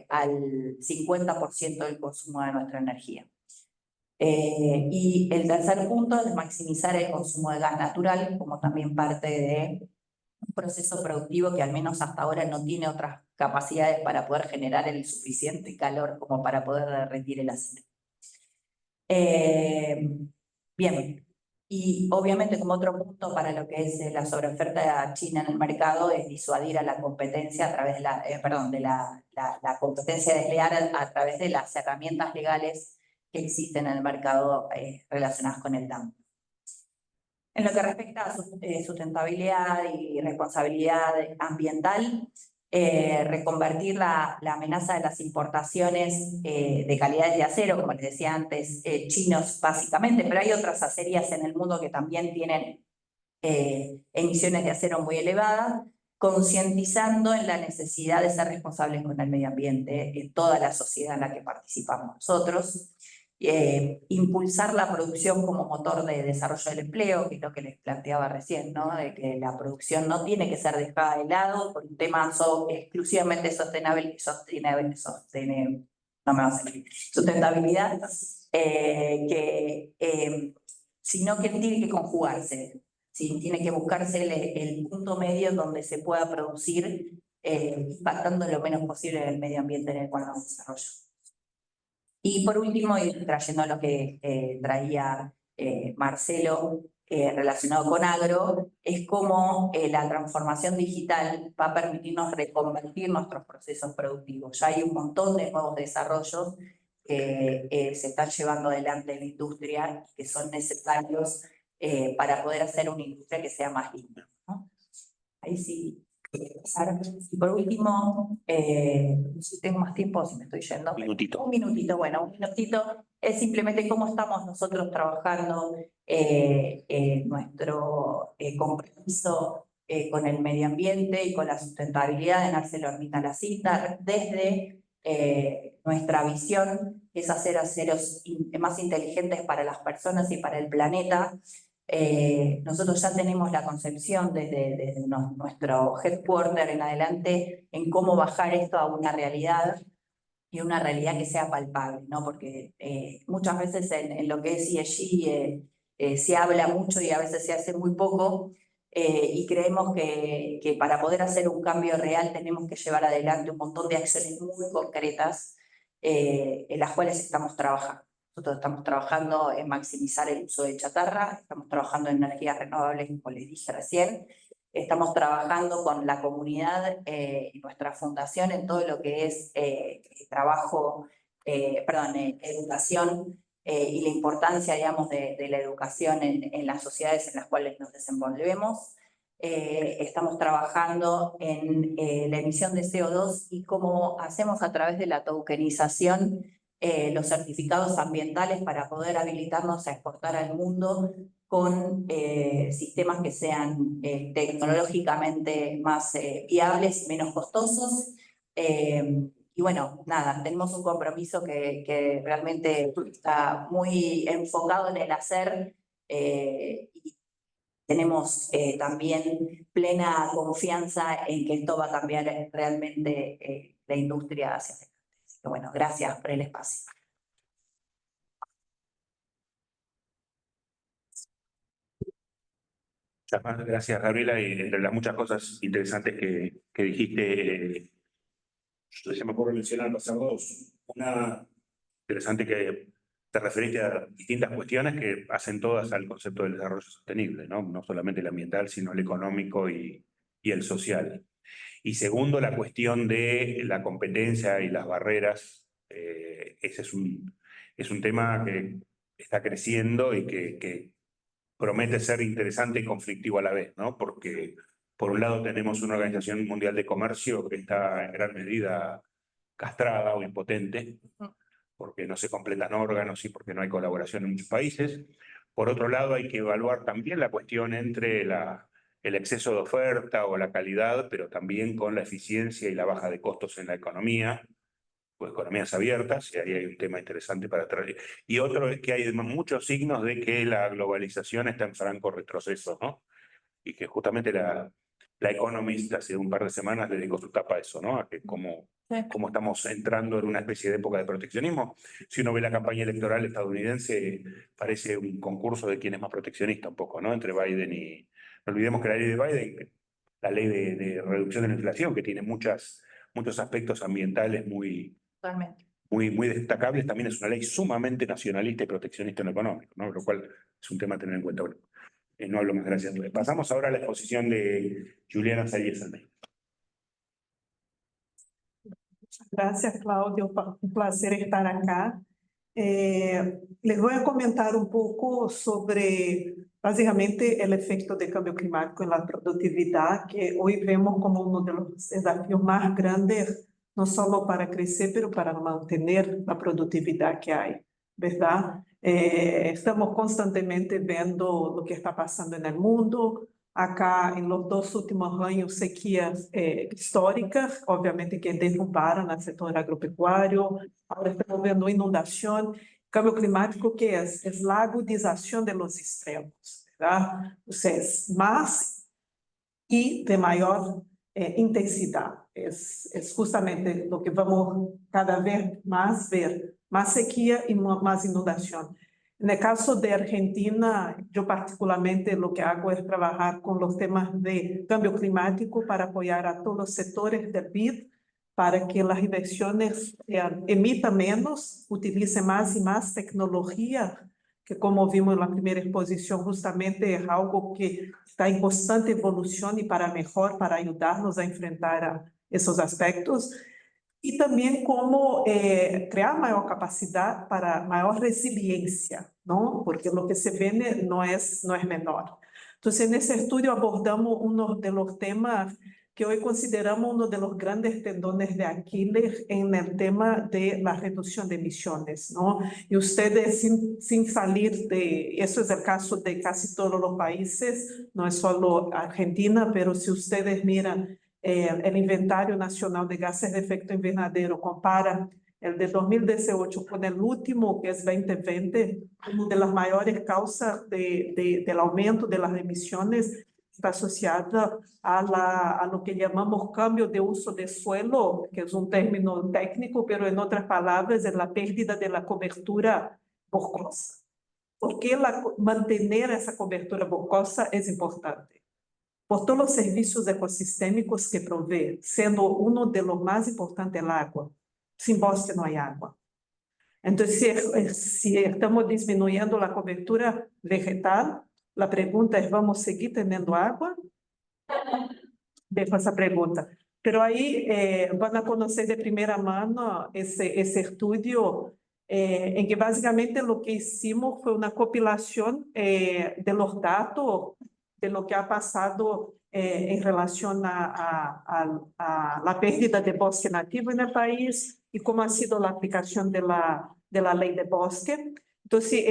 al 50% del consumo de nuestra energía. Y el tercer punto es maximizar el consumo de gas natural como también parte de un proceso productivo que al menos hasta ahora no tiene otras capacidades para poder generar el suficiente calor como para poder derretir el acero. Bien, y obviamente como otro punto para lo que es la sobreoferta china en el mercado es disuadir a la competencia a través de la competencia desleal a través de las herramientas legales que existen en el mercado relacionadas con el dumping. En lo que respecta a sustentabilidad y responsabilidad ambiental, reconvertir la amenaza de las importaciones de calidades de acero, como les decía antes, chinos básicamente, pero hay otras acerías en el mundo que también tienen emisiones de acero muy elevadas, concientizando en la necesidad de ser responsables con el medio ambiente en toda la sociedad en la que participamos nosotros. Impulsar la producción como motor de desarrollo del empleo, que es lo que les planteaba recién, ¿no? De que la producción no tiene que ser dejada de lado por un tema exclusivamente sustentabilidad, sino que tiene que conjugarse, ¿sí? Tiene que buscarse el punto medio donde se pueda producir impactando lo menos posible en el medio ambiente en el cual nos desarrollamos. Y por último, y trayendo lo que traía Marcelo relacionado con agro, es cómo la transformación digital va a permitirnos reconvertir nuestros procesos productivos. Ya hay un montón de nuevos desarrollos que se están llevando adelante en la industria que son necesarios para poder hacer una industria que sea más limpia, ¿no? Ahí sí. Y por último, si tengo más tiempo, si me estoy yendo. Un minutito. Un minutito, bueno, un minutito. Es simplemente cómo estamos nosotros trabajando nuestro compromiso con el medio ambiente y con la sustentabilidad en ArcelorMittal Cinta desde nuestra visión, que es hacer aceros más inteligentes para las personas y para el planeta. Nosotros ya tenemos la concepción desde nuestro headquarter en adelante en cómo bajar esto a una realidad y una realidad que sea palpable, ¿no? Porque muchas veces en lo que es ESG se habla mucho y a veces se hace muy poco, y creemos que para poder hacer un cambio real tenemos que llevar adelante un montón de acciones muy concretas en las cuales estamos trabajando. Nosotros estamos trabajando en maximizar el uso de chatarra, estamos trabajando en energías renovables, como les dije recién, estamos trabajando con la comunidad y nuestra fundación en todo lo que es educación y la importancia, digamos, de la educación en las sociedades en las cuales nos desenvolvemos. Estamos trabajando en la emisión de CO2 y cómo hacemos a través de la tokenización los certificados ambientales para poder habilitarnos a exportar al mundo con sistemas que sean tecnológicamente más viables y menos costosos. Y bueno, nada, tenemos un compromiso que realmente está muy enfocado en el hacer y tenemos también plena confianza en que esto va a cambiar realmente la industria hacia adelante. Así que bueno, gracias por el espacio. Muchas más gracias, Gabriela, y entre las muchas cosas interesantes que dijiste, Se me ocurre mencionar, pasar dos. Una, interesante que te referiste a distintas cuestiones que hacen todas al concepto del desarrollo sostenible, ¿no? No solamente el ambiental, sino el económico y el social. Y segundo, la cuestión de la competencia y las barreras. Ese es un tema que está creciendo y que promete ser interesante y conflictivo a la vez, ¿no? Porque por un lado tenemos una Organización Mundial de Comercio que está en gran medida castrada o impotente, porque no se completan órganos y porque no hay colaboración en muchos países. Por otro lado, hay que evaluar también la cuestión entre el exceso de oferta o la calidad, pero también con la eficiencia y la baja de costos en la economía, o economías abiertas, y ahí hay un tema interesante para traer. Y otro es que hay muchos signos de que la globalización está en franco retroceso, ¿no? Y que justamente la Economist hace un par de semanas le dedicó su tapa a eso, ¿no? A que cómo estamos entrando en una especie de época de proteccionismo. Si uno ve la campaña electoral estadounidense, parece un concurso de quién es más proteccionista un poco, ¿no? Entre Biden y... No olvidemos que la ley de Biden, la ley de reducción de la inflación, que tiene muchos aspectos ambientales muy destacables, también es una ley sumamente nacionalista y proteccionista en lo económico, ¿no? Lo cual es un tema a tener en cuenta. Bueno, no hablo más, gracias. Pasamos ahora a la exposición de Juliana Salles Almeida. Gracias, Claudio. Un placer estar acá. Les voy a comentar un poco sobre, básicamente, el efecto del cambio climático en la productividad, que hoy vemos como uno de los desafíos más grandes, no solo para crecer, pero para mantener la productividad que hay, ¿verdad? Estamos constantemente viendo lo que está pasando en el mundo. Acá, en los 2 últimos años, sequías históricas, obviamente que derrubaram el sector agropecuario. Ahora estamos viendo inundación. Cambio climático, ¿qué es? Es la agudización de los extremos, ¿verdad? O sea, es más y de mayor intensidad. Es justamente lo que vamos cada vez más ver, más sequía y más inundación. En el caso de Argentina, yo particularmente lo que hago es trabajar con los temas de cambio climático para apoyar a todos los sectores del BID para que las inversiones emitan menos, utilicen más y más tecnología, que como vimos en la primera exposición, justamente es algo que está en constante evolución y para mejor, para ayudarnos a enfrentar a esos aspectos. Y también cómo crear mayor capacidad para mayor resiliencia, ¿no? Porque lo que se viene no es menor. Entonces, en ese estudio abordamos uno de los temas que hoy consideramos uno de los grandes tendones de Aquiles en el tema de la reducción de emisiones, ¿no? Y ustedes, sin salir de... Eso es el caso de casi todos los países, no es solo Argentina, pero si ustedes miran el inventario nacional de gases de efecto invernadero, compara el de 2018 con el último, que es 2020, una de las mayores causas del aumento de las emisiones está asociada a lo que llamamos cambio de uso de suelo, que es un término técnico, pero en otras palabras es la pérdida de la cobertura boscosa. ¿Por qué mantener esa cobertura boscosa es importante? Por todos los servicios ecosistémicos que provee, siendo uno de los más importantes el agua. Sin bosque no hay agua. Entonces, si estamos disminuyendo la cobertura vegetal, la pregunta es, ¿vamos a seguir teniendo agua? Dejo esa pregunta. Pero ahí van a conocer de primera mano ese estudio en que básicamente lo que hicimos fue una compilación de los datos de lo que ha pasado en relación a la pérdida de bosque nativo en el país y cómo ha sido la aplicación de la ley de bosque. Entonces,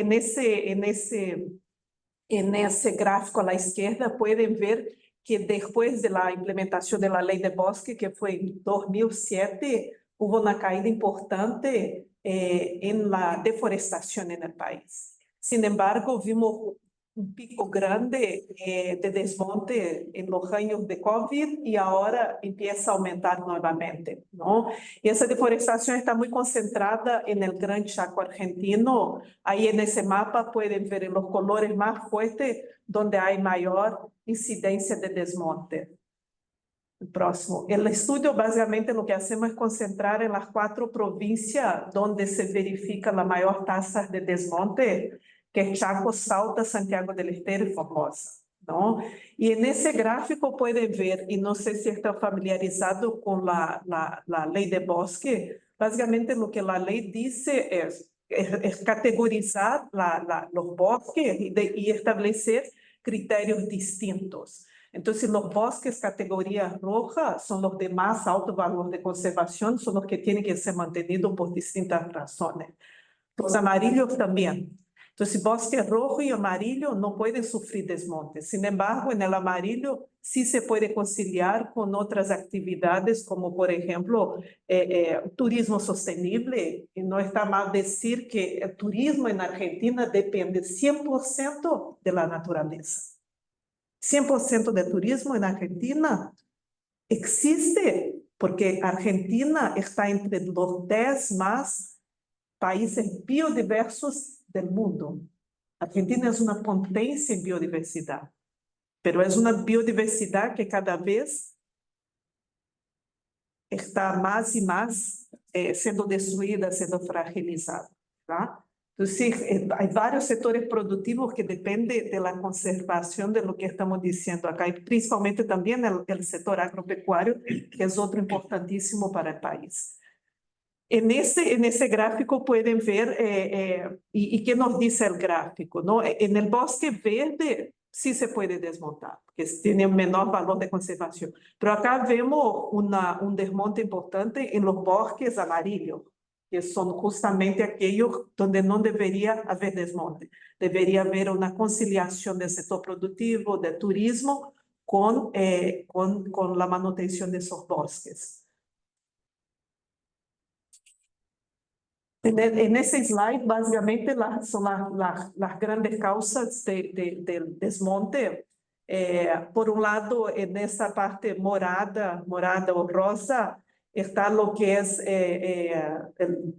en ese gráfico a la izquierda pueden ver que después de la implementación de la ley de bosque, que fue en 2007, hubo una caída importante en la deforestación en el país. Sin embargo, vimos un pico grande de desmonte en los años de COVID y ahora empieza a aumentar nuevamente, ¿no? Y esa deforestación está muy concentrada en el Gran Chaco argentino. Ahí en ese mapa pueden ver en los colores más fuertes donde hay mayor incidencia de desmonte. El próximo. El estudio básicamente lo que hacemos es concentrar en las 4 provincias donde se verifica la mayor tasa de desmonte, que es Chaco, Salta, Santiago del Estero y Formosa, ¿no? Y en ese gráfico pueden ver, y no sé si están familiarizados con la ley de bosque, básicamente lo que la ley dice es categorizar los bosques y establecer criterios distintos. Entonces, los bosques categoría roja son los de más alto valor de conservación, son los que tienen que ser mantenidos por distintas razones. Los amarillos también. Entonces, bosque rojo y amarillo no pueden sufrir desmonte. Sin embargo, en el amarillo sí se puede conciliar con otras actividades, como por ejemplo, turismo sostenible. Y no está mal decir que el turismo en Argentina depende 100% de la naturaleza. 100% de turismo en Argentina existe porque Argentina está entre los 10 más países biodiversos del mundo. Argentina es una potencia en biodiversidad, pero es una biodiversidad que cada vez está más y más siendo destruida, siendo fragilizada, ¿verdad? Entonces, hay varios sectores productivos que dependen de la conservación de lo que estamos diciendo acá, y principalmente también el sector agropecuario, que es otro importantísimo para el país. En ese gráfico pueden ver, y qué nos dice el gráfico, ¿no? En el bosque verde sí se puede desmontar, que tiene un menor valor de conservación, pero acá vemos un desmonte importante en los bosques amarillos, que son justamente aquellos donde no debería haber desmonte. Debería haber una conciliación del sector productivo, del turismo, con la manutención de esos bosques. En ese slide, básicamente, son las grandes causas del desmonte. Por un lado, en esa parte morada o rosa, está lo que es el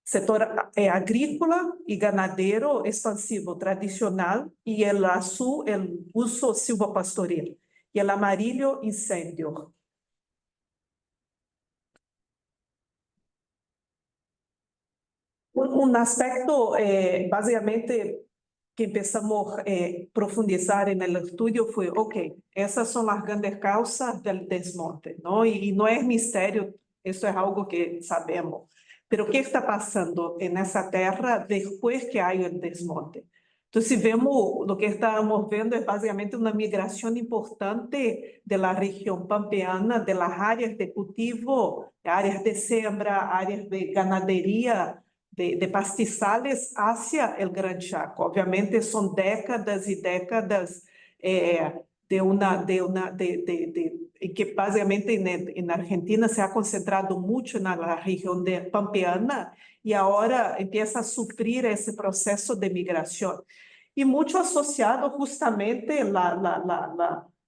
sector agrícola y ganadero expansivo tradicional, y el azul, el uso silvopastoril, y el amarillo, incendio. Un aspecto, básicamente, que empezamos a profundizar en el estudio fue, ok, esas son las grandes causas del desmonte, ¿no? Y no es misterio, eso es algo que sabemos. Pero ¿qué está pasando en esa tierra después que hay el desmonte? Entonces, vemos, lo que estamos viendo es básicamente una migración importante de la región pampeana, de las áreas de cultivo, áreas de siembra, áreas de ganadería, de pastizales hacia el Gran Chaco. Obviamente son décadas y décadas que básicamente en Argentina se ha concentrado mucho en la región de pampeana, y ahora empieza a sufrir ese proceso de migración. Y mucho asociado justamente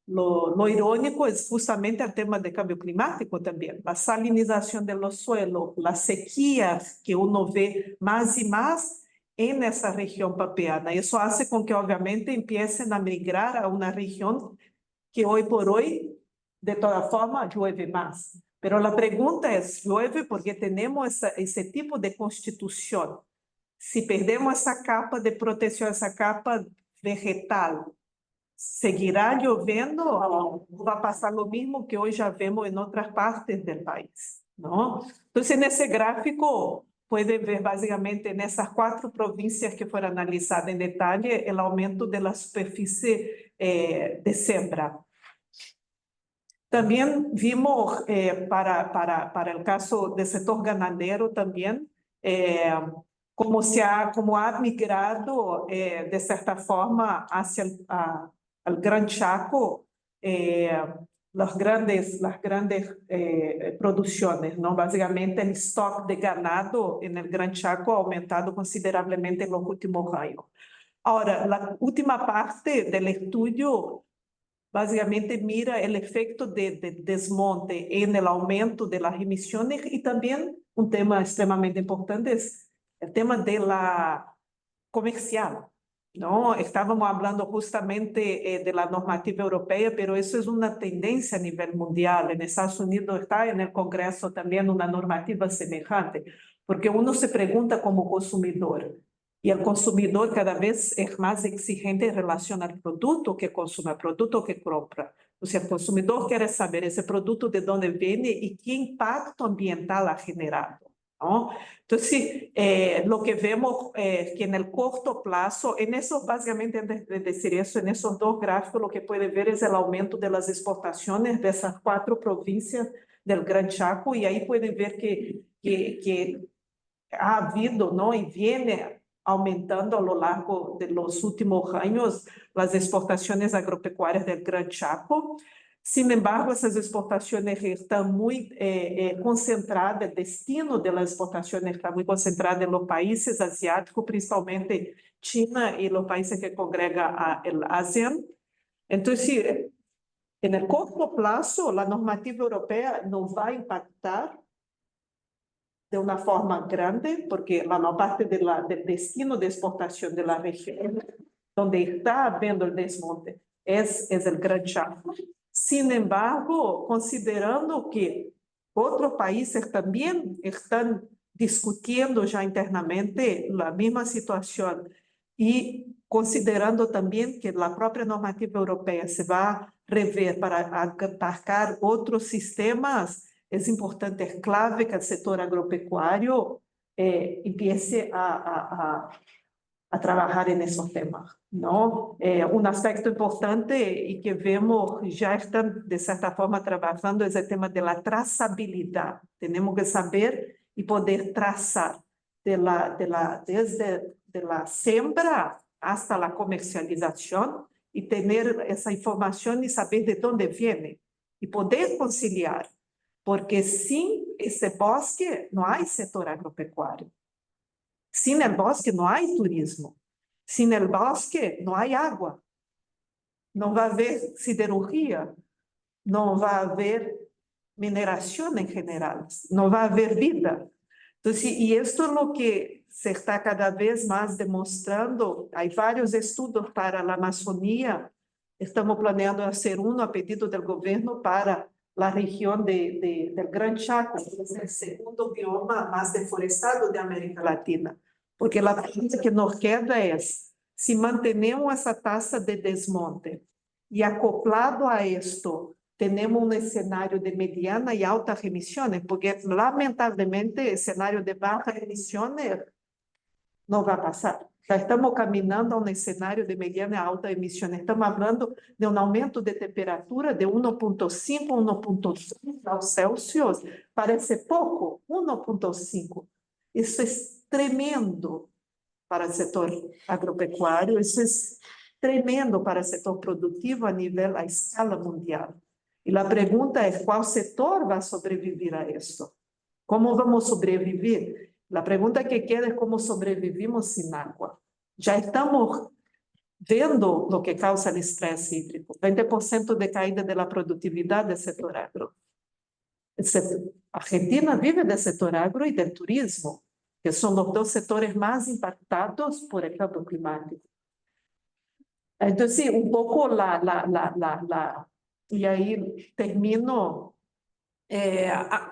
lo irónico es justamente el tema del cambio climático también, la salinización de los suelos, las sequías que uno ve más y más en esa región pampeana. Eso hace con que obviamente empiecen a migrar a una región que hoy por hoy, de toda forma, llueve más. Pero la pregunta es, ¿llueve porque tenemos ese tipo de constitución? Si perdemos esa capa de protección, esa capa vegetal, ¿seguirá lloviendo o va a pasar lo mismo que hoy ya vemos en otras partes del país, ¿no? Entonces, en ese gráfico pueden ver básicamente en esas 4 provincias que fueron analizadas en detalle el aumento de la superficie de siembra. También vimos para el caso del sector ganadero también, como ha migrado de cierta forma hacia el Gran Chaco las grandes producciones, ¿no? Básicamente el stock de ganado en el Gran Chaco ha aumentado considerablemente en los últimos años. Ahora, la última parte del estudio básicamente mira el efecto de desmonte en el aumento de las emisiones, y también un tema extremadamente importante es el tema de la comercial. ¿no? Estábamos hablando justamente de la normativa europea, pero eso es una tendencia a nivel mundial. En Estados Unidos está en el Congreso también una normativa semejante, porque uno se pregunta como consumidor, y el consumidor cada vez es más exigente en relación al producto que consume, al producto que compra. O sea, el consumidor quiere saber ese producto de dónde viene y qué impacto ambiental ha generado, ¿no? Entonces, lo que vemos que en el corto plazo, en eso, básicamente, antes de decir eso, en esos dos gráficos, lo que puede ver es el aumento de las exportaciones de esas 4 provincias del Gran Chaco, y ahí pueden ver que ha habido, ¿no? Y viene aumentando a lo largo de los últimos años las exportaciones agropecuarias del Gran Chaco. Sin embargo, esas exportaciones están muy concentradas, el destino de las exportaciones está muy concentrado en los países asiáticos, principalmente China y los países que congrega el ASEAN. Entonces, en el corto plazo, la normativa europea no va a impactar de una forma grande, porque la mayor parte del destino de exportación de la región donde está habiendo el desmonte es el Gran Chaco. Sin embargo, considerando que otros países también están discutiendo ya internamente la misma situación y considerando también que la propia normativa europea se va a rever para atacar otros sistemas, es importante, es clave que el sector agropecuario empiece a trabajar en esos temas, ¿no? Un aspecto importante y que vemos ya están de cierta forma trabajando es el tema de la trazabilidad. Tenemos que saber y poder trazar desde la siembra hasta la comercialización y tener esa información y saber de dónde viene y poder conciliar, porque sin ese bosque no hay sector agropecuario. Sin el bosque no hay turismo. Sin el bosque no hay agua. No va a haber siderurgia. No va a haber mineración en general. No va a haber vida. Entonces, y esto es lo que se está cada vez más demostrando. Hay varios estudios para la Amazonía. Estamos planeando hacer uno a pedido del gobierno para la región del Gran Chaco, que es el segundo bioma más deforestado de América Latina. Porque la pregunta que nos queda es, si mantenemos esa tasa de desmonte y acoplado a esto, tenemos un escenario de mediana y altas emisiones, porque lamentablemente el escenario de bajas emisiones no va a pasar. Ya estamos caminando a un escenario de mediana y alta emisiones. Estamos hablando de un aumento de temperatura de 1.5, 1.6 grados Celsius. Parece poco, 1.5. Eso es tremendo para el sector agropecuario, eso es tremendo para el sector productivo a escala mundial. Y la pregunta es, ¿cuál sector va a sobrevivir a esto? ¿Cómo vamos a sobrevivir? La pregunta que queda es cómo sobrevivimos sin agua. Ya estamos viendo lo que causa el estrés hídrico, 20% de caída de la productividad del sector agro. Argentina vive del sector agro y del turismo, que son los dos sectores más impactados por el cambio climático. Entonces, un poco y ahí termino,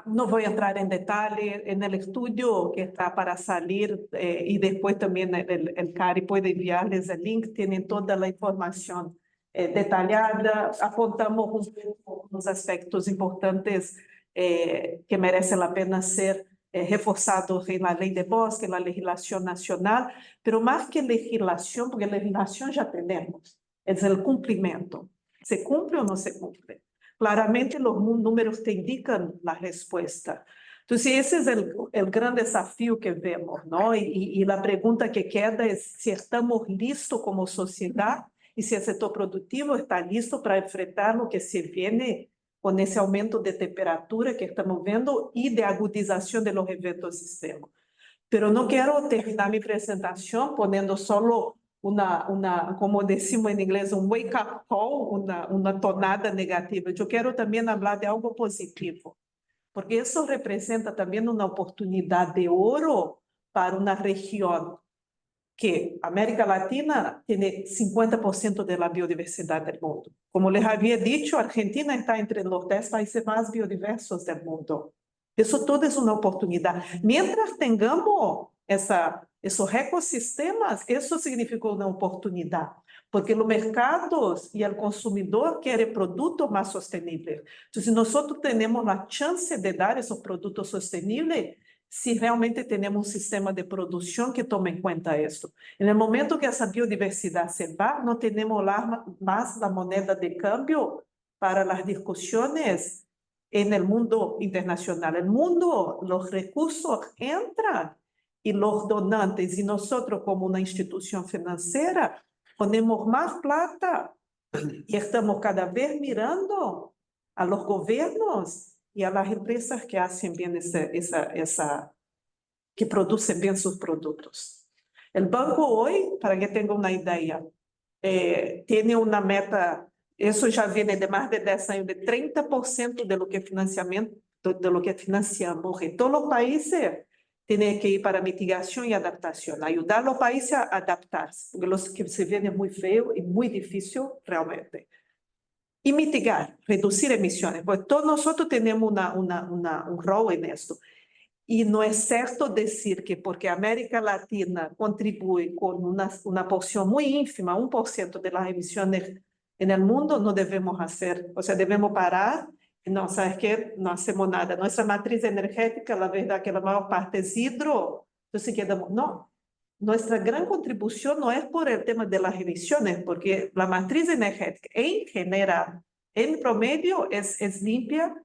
no voy a entrar en detalle, en el estudio que está para salir y después también el CARI puede enviarles el link, tienen toda la información detallada, apuntamos un poco los aspectos importantes que merecen la pena ser reforzados en la ley de bosque, en la legislación nacional, pero más que legislación, porque legislación ya tenemos, es el cumplimiento. ¿Se cumple o no se cumple? Claramente los números te indican la respuesta. Entonces, ese es el gran desafío que vemos, ¿no? Y la pregunta que queda es si estamos listos como sociedad y si el sector productivo está listo para enfrentar lo que se viene con ese aumento de temperatura que estamos viendo y de agudización de los eventos extremos. Pero no quiero terminar mi presentación poniendo solo como decimos en inglés, un wake-up call, una tonada negativa. Yo quiero también hablar de algo positivo, porque eso representa también una oportunidad de oro para una región que América Latina tiene 50% de la biodiversidad del mundo. Como les había dicho, Argentina está entre los 10 países más biodiversos del mundo. Eso todo es una oportunidad. Mientras tengamos esos ecosistemas, eso significa una oportunidad, porque los mercados y el consumidor quieren productos más sostenibles. Entonces, nosotros tenemos la chance de dar esos productos sostenibles si realmente tenemos un sistema de producción que tome en cuenta esto. En el momento que esa biodiversidad se va, no tenemos más la moneda de cambio para las discusiones en el mundo internacional. El mundo, los recursos entran y los donantes y nosotros como una institución financiera ponemos más plata y estamos cada vez mirando a los gobiernos y a las empresas que hacen bien que producen bien sus productos. El banco hoy, para que tenga una idea, tiene una meta, eso ya viene de más de 10 años, de 30% de lo que financiamos en todos los países. Tiene que ir para mitigación y adaptación, ayudar a los países a adaptarse, porque lo que se viene es muy feo y muy difícil realmente. Y mitigar, reducir emisiones, pues todos nosotros tenemos un rol en esto. Y no es cierto decir que porque América Latina contribuye con una porción muy ínfima, 1% de las emisiones en el mundo, no debemos hacer, o sea, debemos parar. No, ¿sabes qué? No hacemos nada. Nuestra matriz energética, la verdad que la mayor parte es hidro, entonces quedamos, no. Nuestra gran contribución no es por el tema de las emisiones, porque la matriz energética en general, en promedio, es limpia,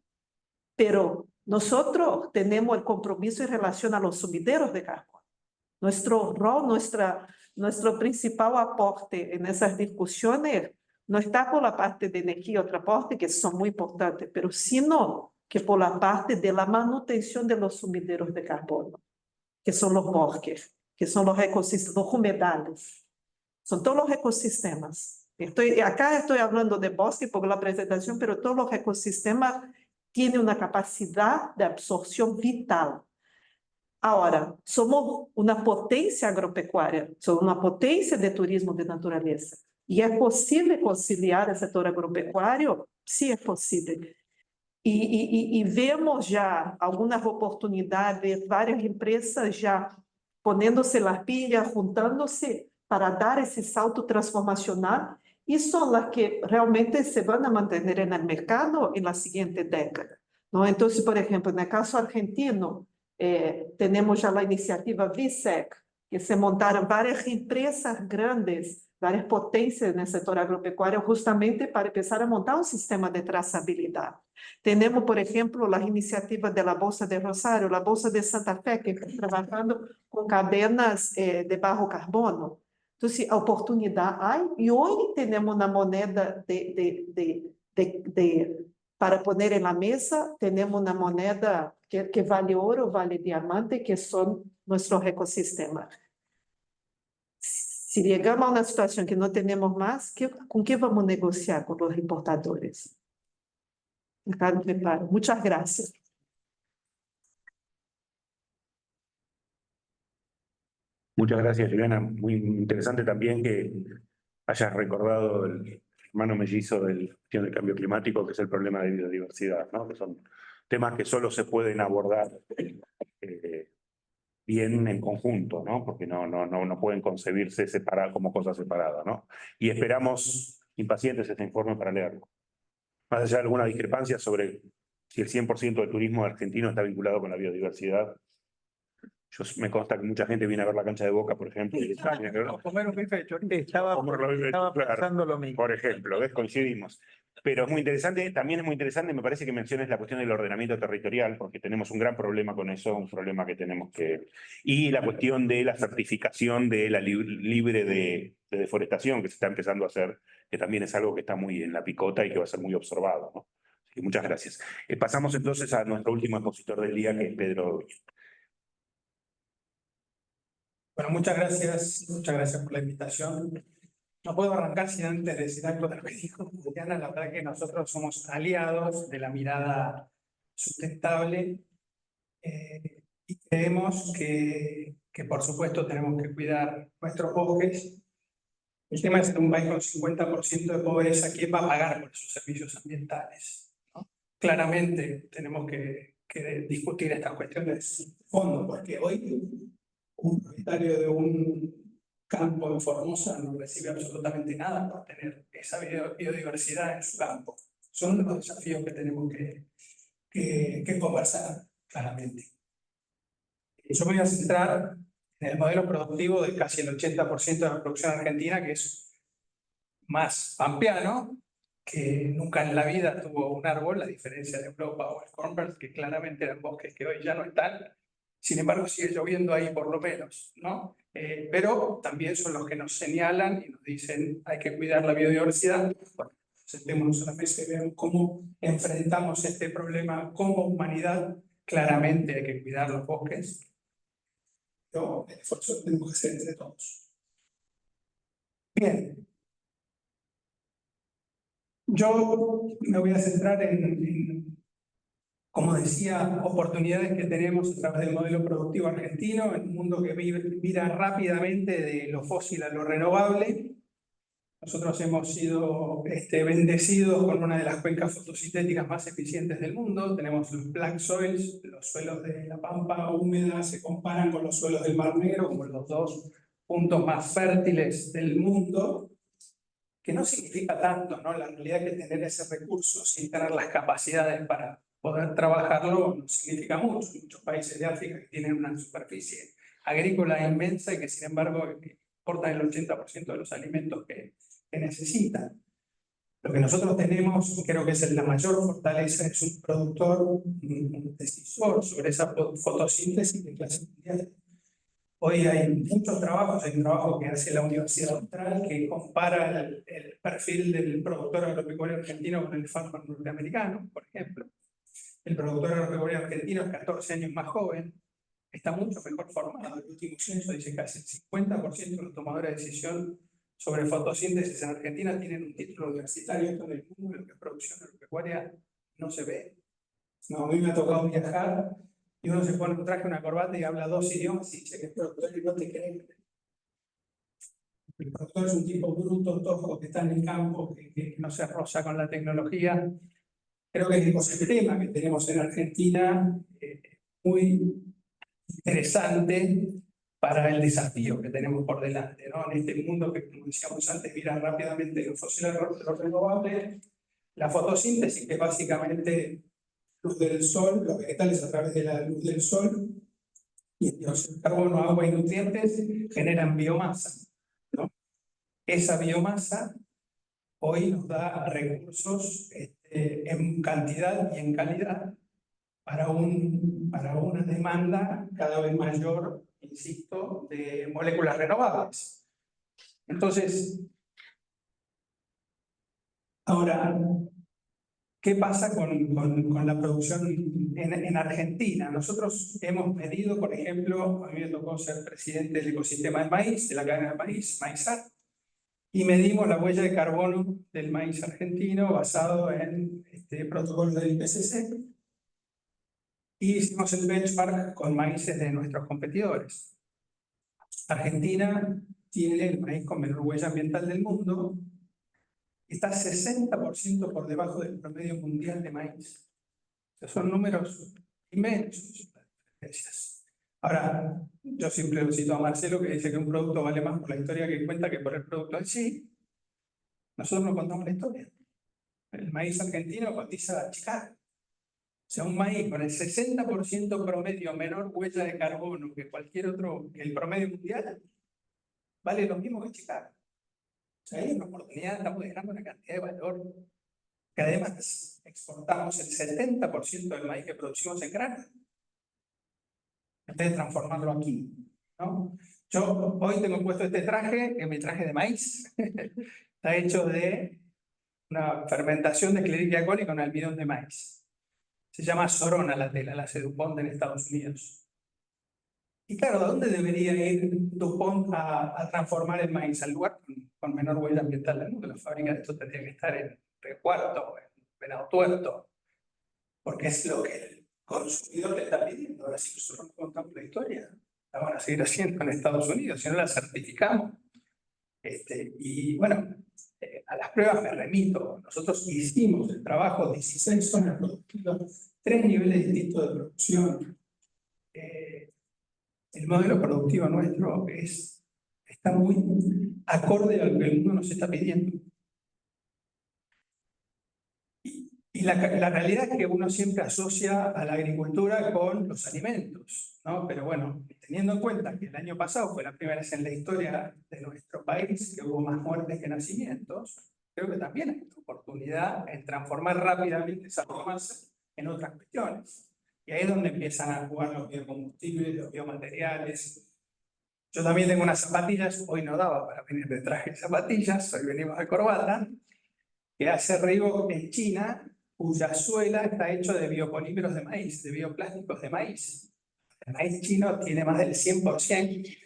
pero nosotros tenemos el compromiso en relación a los sumideros de carbono. Nuestro rol, nuestro principal aporte en esas discusiones no está por la parte de energía o transporte, que son muy importantes, pero sino que por la parte de la manutención de los sumideros de carbono, que son los bosques, que son los ecosistemas, los humedales. Son todos los ecosistemas. Acá estoy hablando de bosque por la presentación, pero todos los ecosistemas tienen una capacidad de absorción vital. Ahora, somos una potencia agropecuaria, somos una potencia de turismo de naturaleza. ¿Y es posible conciliar el sector agropecuario? Sí, es posible. Y vemos ya algunas oportunidades, varias empresas ya poniéndose las pilas, juntándose para dar ese salto transformacional, y son las que realmente se van a mantener en el mercado en la siguiente década, ¿no? Entonces, por ejemplo, en el caso argentino, tenemos ya la iniciativa VISEC, que se montaron varias empresas grandes, varias potencias en el sector agropecuario, justamente para empezar a montar un sistema de trazabilidad. Tenemos, por ejemplo, las iniciativas de la Bolsa de Rosario, la Bolsa de Santa Fe, que está trabajando con cadenas de bajo carbono. Entonces, oportunidad hay, y hoy tenemos una moneda para poner en la mesa, tenemos una moneda que vale oro, vale diamante, que son nuestros ecosistemas. Si llegamos a una situación que no tenemos más, ¿con qué vamos a negociar con los importadores? Muchas gracias. Muchas gracias, Juliana. Muy interesante también que hayas recordado el hermano mellizo de la cuestión del cambio climático, que es el problema de biodiversidad, ¿no? Que son temas que solo se pueden abordar bien en conjunto, ¿no? Porque no pueden concebirse como cosas separadas, ¿no? Y esperamos impacientes este informe para leerlo. Más allá de alguna discrepancia sobre si el 100% del turismo argentino está vinculado con la biodiversidad, me consta que mucha gente viene a ver la cancha de Boca, por ejemplo. Comer un bife de chorizo. Estaba pensando lo mismo. Por ejemplo, ¿ves? Coincidimos. Pero es muy interesante, también es muy interesante, me parece que menciones la cuestión del ordenamiento territorial, porque tenemos un gran problema con eso, un problema que tenemos que... Y la cuestión de la certificación de la libre de deforestación que se está empezando a hacer, que también es algo que está muy en la picota y que va a ser muy observado, ¿no? Así que muchas gracias. Pasamos entonces a nuestro último expositor del día, que es Pedro. Bueno, muchas gracias por la invitación. No puedo arrancar sin antes decir algo de lo que dijo Juliana. La verdad que nosotros somos aliados de la mirada sustentable y creemos que que por supuesto tenemos que cuidar nuestros bosques. El tema es que un país con 50% de pobreza, ¿quién va a pagar por esos servicios ambientales? ¿No? Claramente tenemos que discutir estas cuestiones de fondo, porque hoy un propietario de un campo en Formosa no recibe absolutamente nada por tener esa biodiversidad en su campo. Son los desafíos que tenemos que conversar claramente. Yo me voy a centrar en el modelo productivo de casi el 80% de la producción argentina, que es más pampeano, que nunca en la vida tuvo un árbol, a diferencia de Europa o el Corn Belt, que claramente eran bosques que hoy ya no están. Sin embargo, sigue lloviendo ahí por lo menos, ¿no? Pero también son los que nos señalan y nos dicen hay que cuidar la biodiversidad. Bueno, sentémonos a la mesa y veamos cómo enfrentamos este problema como humanidad. Claramente hay que cuidar los bosques. Pero el esfuerzo lo tenemos que hacer entre todos. Bien. Yo me voy a centrar como decía, oportunidades que tenemos a través del modelo productivo argentino, en un mundo que vira rápidamente de lo fósil a lo renovable. Nosotros hemos sido bendecidos con una de las cuencas fotosintéticas más eficientes del mundo. Tenemos los black soils, los suelos de la pampa húmeda se comparan con los suelos del Mar Negro como los dos puntos más fértiles del mundo, que no significa tanto, ¿no? La realidad es que tener ese recurso sin tener las capacidades para poder trabajarlo no significa mucho. Hay muchos países de África que tienen una superficie agrícola inmensa y que sin embargo importan el 80% de los alimentos que necesitan. Lo que nosotros tenemos, creo que es la mayor fortaleza, es un productor, un decisor sobre esa fotosíntesis de clase mundial. Hoy hay muchos trabajos, hay un trabajo que hace la Universidad Austral que compara el perfil del productor agropecuario argentino con el farmer norteamericano, por ejemplo. El productor agropecuario argentino es 14 años más joven, está mucho mejor formado. El último censo dice que casi el 50% de los tomadores de decisión sobre fotosíntesis en Argentina tienen un título universitario. Esto en el mundo de la producción agropecuaria no se ve. No, a mí me ha tocado viajar y uno se pone un traje, una corbata y habla 2 idiomas y dice que es productor y no te creen. El productor es un tipo bruto, tosco, que está en el campo, que no se roza con la tecnología. Creo que el ecosistema que tenemos en Argentina es muy interesante para el desafío que tenemos por delante, ¿no? En este mundo que, como decíamos antes, vira rápidamente lo fósil a lo renovable, la fotosíntesis, que es básicamente luz del sol, los vegetales a través de la luz del sol, y el dióxido de carbono, agua y nutrientes generan biomasa, ¿no? Esa biomasa hoy nos da recursos en cantidad y en calidad para una demanda cada vez mayor, insisto, de moléculas renovables. Entonces, ahora, ¿qué pasa con la producción en Argentina? Nosotros hemos medido, por ejemplo, a mí me tocó ser presidente del ecosistema del maíz, de la cadena de maíz, Maizar, y medimos la huella de carbono del maíz argentino basado en este protocolo del IPCC. Y hicimos el benchmark con maíces de nuestros competidores. Argentina tiene el maíz con menor huella ambiental del mundo. Está 60% por debajo del promedio mundial de maíz. Son números inmensos. Ahora, yo siempre cito a Marcelo que dice que un producto vale más por la historia que cuenta que por el producto en sí. Nosotros no contamos la historia. El maíz argentino cotiza a Chicago. O sea, un maíz con el 60% promedio menor huella de carbono que cualquier otro, que el promedio mundial, vale lo mismo que Chicago. O sea, hay una oportunidad, estamos generando una cantidad de valor que además exportamos el 70% del maíz que producimos en grano. En vez de transformarlo aquí, ¿no? Yo hoy tengo puesto este traje, que es mi traje de maíz. Está hecho de una fermentación de Escherichia coli con almidón de maíz. Se llama Sorona la tela, la hace DuPont en Estados Unidos. Y claro, ¿a dónde debería ir DuPont a transformar el maíz? Al lugar con menor huella ambiental del mundo. La fábrica de esto tendría que estar en Recuarto, en Venado Tuerto, porque es lo que el consumidor le está pidiendo. Ahora sí, nosotros no contamos la historia. la van a seguir haciendo en Estados Unidos, si no la certificamos. Y bueno, a las pruebas me remito. Nosotros hicimos el trabajo, 16 zonas productivas, 3 niveles distintos de producción. El modelo productivo nuestro está muy acorde a lo que el mundo nos está pidiendo. Y la realidad es que uno siempre asocia a la agricultura con los alimentos, ¿no? Pero bueno, teniendo en cuenta que el año pasado fue la primera vez en la historia de nuestro país que hubo más muertes que nacimientos, creo que también hay una oportunidad en transformar rápidamente esa biomasa en otras cuestiones. Y ahí es donde empiezan a jugar los biocombustibles, los biomateriales. Yo también tengo unas zapatillas, hoy no daba para venir de traje de zapatillas, hoy venimos de corbata, que hace Reebok en China, cuya suela está hecho de biopolímeros de maíz, de bioplásticos de maíz. El maíz chino tiene más del 100%.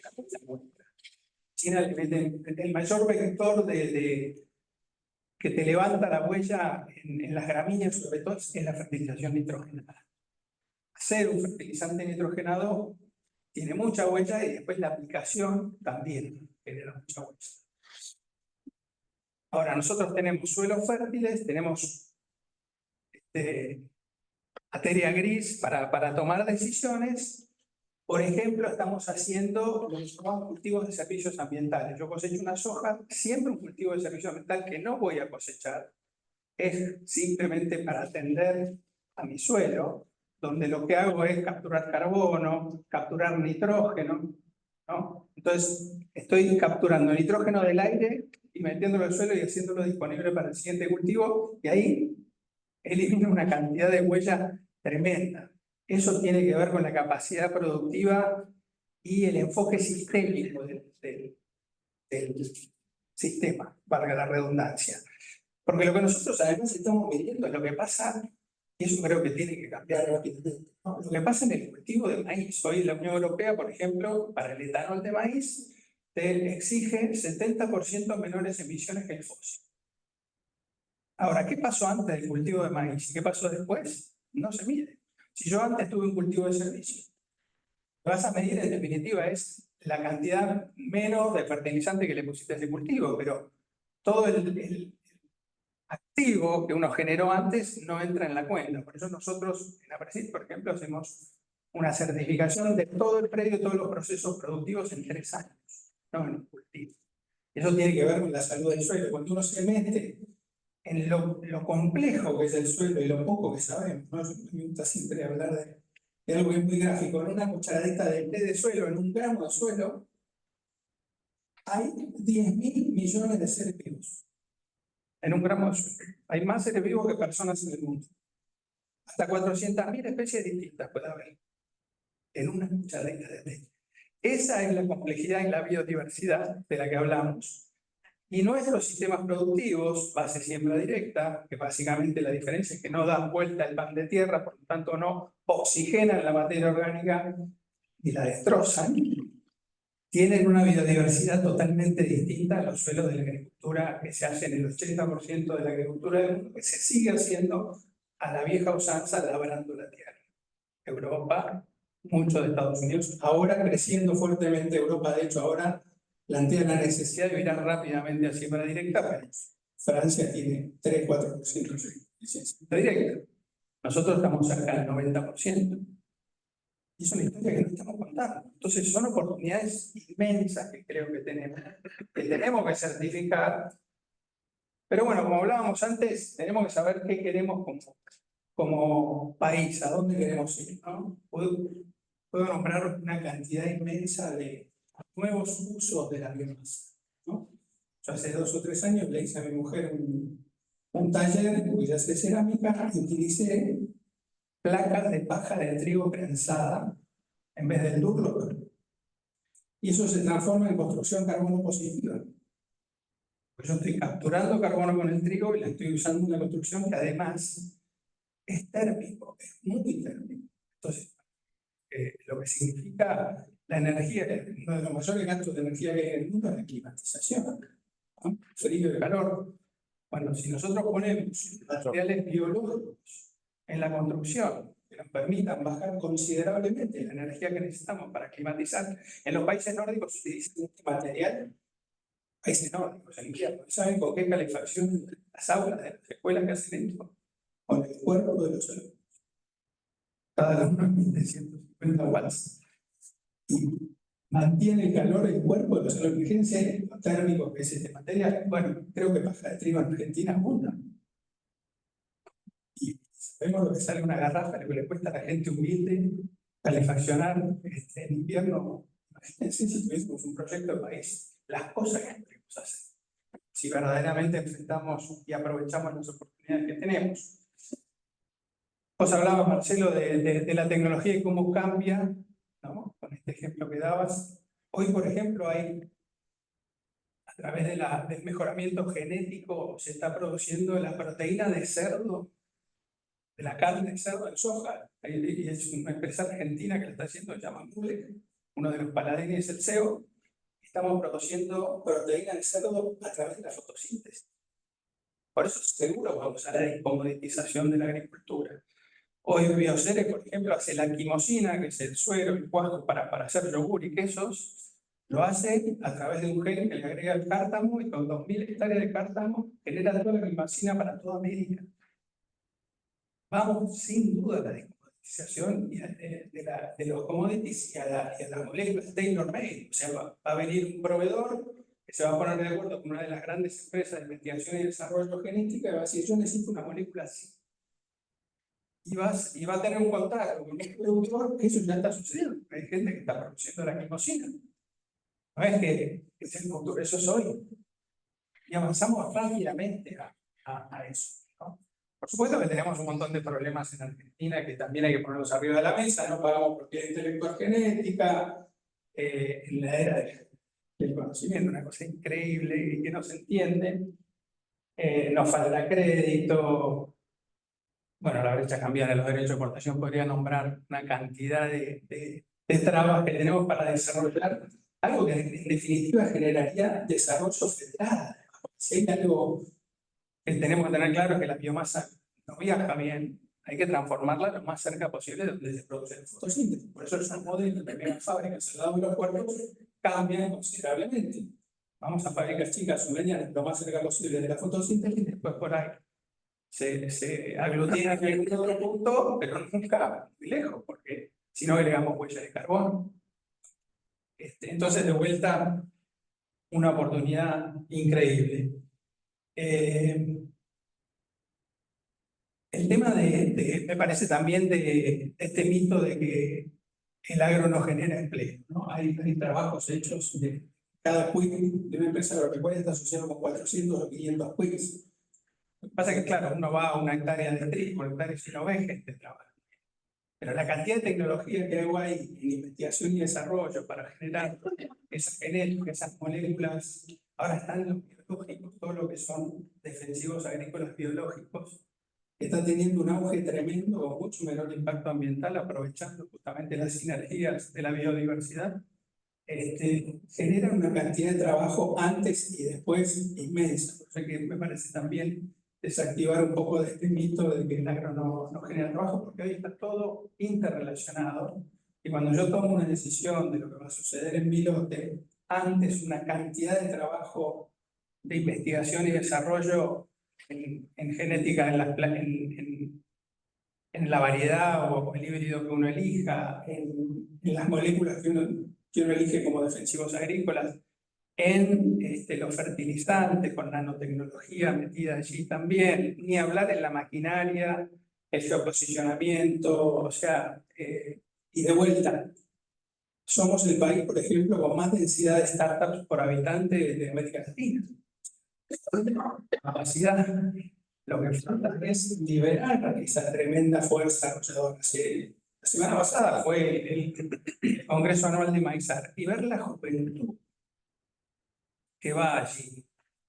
China, el mayor vector que te levanta la huella en las gramíneas, sobre todo, es la fertilización nitrogenada. Hacer un fertilizante nitrogenado tiene mucha huella y después la aplicación también genera mucha huella. Ahora, nosotros tenemos suelos fértiles, tenemos materia gris para tomar decisiones. Por ejemplo, estamos haciendo lo que llamamos cultivos de servicios ambientales. Yo cosecho una soja, siempre un cultivo de servicio ambiental que no voy a cosechar. Es simplemente para atender a mi suelo, donde lo que hago es capturar carbono, capturar nitrógeno, ¿no? Entonces, estoy capturando nitrógeno del aire y metiéndolo al suelo y haciéndolo disponible para el siguiente cultivo, y ahí elimino una cantidad de huella tremenda. Eso tiene que ver con la capacidad productiva y el enfoque sistémico del sistema, valga la redundancia. Porque lo que nosotros además estamos midiendo es lo que pasa, y eso creo que tiene que cambiar rápidamente, ¿no? Lo que pasa en el cultivo de maíz. Hoy la Unión Europea, por ejemplo, para el etanol de maíz, te exige 70% menores emisiones que el fósil. Ahora, ¿qué pasó antes del cultivo de maíz? ¿Qué pasó después? No se mide. Si yo antes tuve un cultivo de servicio, lo que vas a medir en definitiva es la cantidad menos de fertilizante que le pusiste a ese cultivo, pero todo el activo que uno generó antes no entra en la cuenta. Por eso nosotros en APRESID, por ejemplo, hacemos una certificación de todo el predio, todos los procesos productivos en 3 años, no en un cultivo. Eso tiene que ver con la salud del suelo. Cuando uno se mete en lo complejo que es el suelo y lo poco que sabemos, ¿no? Me gusta siempre hablar de algo que es muy gráfico. En una cucharadita de suelo, en un gramo de suelo, hay 10.000 millones de seres vivos. En un gramo de suelo. Hay más seres vivos que personas en el mundo. Hasta 400.000 especies distintas puede haber en una cucharadita de té. Esa es la complejidad en la biodiversidad de la que hablamos. Y nuestros sistemas productivos, base siembra directa, que básicamente la diferencia es que no dan vuelta el pan de tierra, por lo tanto no oxigenan la materia orgánica y la destrozan, tienen una biodiversidad totalmente distinta a los suelos de la agricultura que se hacen en el 80% de la agricultura del mundo, que se sigue haciendo a la vieja usanza labrando la tierra. Europa, mucho de Estados Unidos, ahora creciendo fuertemente Europa, de hecho ahora plantea la necesidad de virar rápidamente a siembra directa, pero Francia tiene 3-4% de siembra directa. Nosotros estamos cerca del 90%. Y es una historia que no estamos contando. Entonces son oportunidades inmensas que creo que tenemos que certificar. Pero bueno, como hablábamos antes, tenemos que saber qué queremos como país, a dónde queremos ir, ¿no? Puedo nombrar una cantidad inmensa de nuevos usos de la biomasa, ¿no? Yo hace 2 o 3 años le hice a mi mujer un taller que hace cerámica y utilicé placas de paja de trigo prensada en vez del durlo. Y eso se transforma en construcción carbono positiva. Pues yo estoy capturando carbono con el trigo y la estoy usando en una construcción que además es térmico, es muy térmico. Entonces, lo que significa la energía, uno de los mayores gastos de energía que hay en el mundo es la climatización, ¿no? Frío y calor. Bueno, si nosotros ponemos materiales biológicos en la construcción que nos permitan bajar considerablemente la energía que necesitamos para climatizar. En los países nórdicos se utiliza este material, países nórdicos, en invierno. ¿Saben con qué calefacción las aulas de las escuelas que hacen esto? Con el cuerpo de los alumnos. Cada uno de 150 watts. Y mantiene el calor del cuerpo de los alumnos. Fíjense lo térmico que es este material. Bueno, creo que paja de trigo en Argentina abunda. Y sabemos lo que sale una garrafa, lo que le cuesta a la gente humilde calefaccionar en invierno. Imagínense si tuviésemos un proyecto de país, las cosas que podemos hacer, si verdaderamente enfrentamos y aprovechamos las oportunidades que tenemos. Vos hablabas, Marcelo, de la tecnología y cómo cambia, ¿no? Con este ejemplo que dabas. Hoy, por ejemplo, hay, a través del mejoramiento genético, se está produciendo la proteína de cerdo, de la carne de cerdo de soja. Y es una empresa argentina que la está haciendo, se llama Mule, uno de los paladines del CEO. Estamos produciendo proteína de cerdo a través de la fotosíntesis. Por eso seguro vamos a la descomoditización de la agricultura. Hoy Bioceres, por ejemplo, hace la quimosina, que es el suero, el cuajo para hacer yogur y quesos. Lo hace a través de un gen que le agrega el cártamo y con 2000 hectáreas de cártamo genera toda la quimosina para toda América. Vamos sin duda a la descomoditización de los commodities y a las moléculas tailor-made. O sea, va a venir un proveedor que se va a poner de acuerdo con una de las grandes empresas de investigación y desarrollo genética y va a decir, yo necesito una molécula así. Y va a tener un contacto con un productor, que eso ya está sucediendo. Hay gente que está produciendo la quimosina. No es que es el futuro, eso es hoy. Y avanzamos rápidamente a eso, ¿no? Por supuesto que tenemos un montón de problemas en Argentina que también hay que ponerlos arriba de la mesa. No pagamos propiedad intelectual genética, en la era del conocimiento, una cosa increíble y que no se entiende. Nos falta crédito. Bueno, la brecha cambiaria de los derechos de exportación podría nombrar una cantidad de trabas que tenemos para desarrollar algo que en definitiva generaría desarrollo federal. Si hay algo que tenemos que tener claro es que la biomasa no viaja bien, hay que transformarla lo más cerca posible de donde se produce el fotosíntesis. Por eso esos modelos de megas fábricas al lado de los puertos cambian considerablemente. Vamos a fábricas chicas o medianas lo más cerca posible de la fotosíntesis y después por ahí se aglutinan en algún otro punto, pero nunca muy lejos, porque si no agregamos huellas de carbono. Entonces, de vuelta, una oportunidad increíble. El tema me parece también de este mito de que el agro no genera empleo, ¿no? Hay trabajos hechos de cada quick de una empresa agropecuaria está asociado con 400 o 500 quicks. Lo que pasa es que, claro, uno va a una hectárea de trigo, una hectárea y no ve gente trabajando. Pero la cantidad de tecnología que hay en investigación y desarrollo para generar esas genéticas, esas moléculas, ahora están los biológicos, todo lo que son defensivos agrícolas biológicos, que está teniendo un auge tremendo con mucho menor impacto ambiental, aprovechando justamente las sinergias de la biodiversidad. Generan una cantidad de trabajo antes y después inmensa. Por eso que me parece también desactivar un poco de este mito de que el agro no genera trabajo, porque hoy está todo interrelacionado. Y cuando yo tomo una decisión de lo que va a suceder en mi lote, antes una cantidad de trabajo de investigación y desarrollo en genética, en la variedad o el híbrido que uno elija, en las moléculas que uno elige como defensivos agrícolas, en los fertilizantes con nanotecnología metida allí también, ni hablar en la maquinaria, el geoposicionamiento, o sea, y de vuelta, somos el país, por ejemplo, con más densidad de startups por habitante de América Latina. Capacidad. Lo que falta es liberar esa tremenda fuerza arrolladora. La semana pasada fue el Congreso Anual de Maizar y ver la juventud que va allí,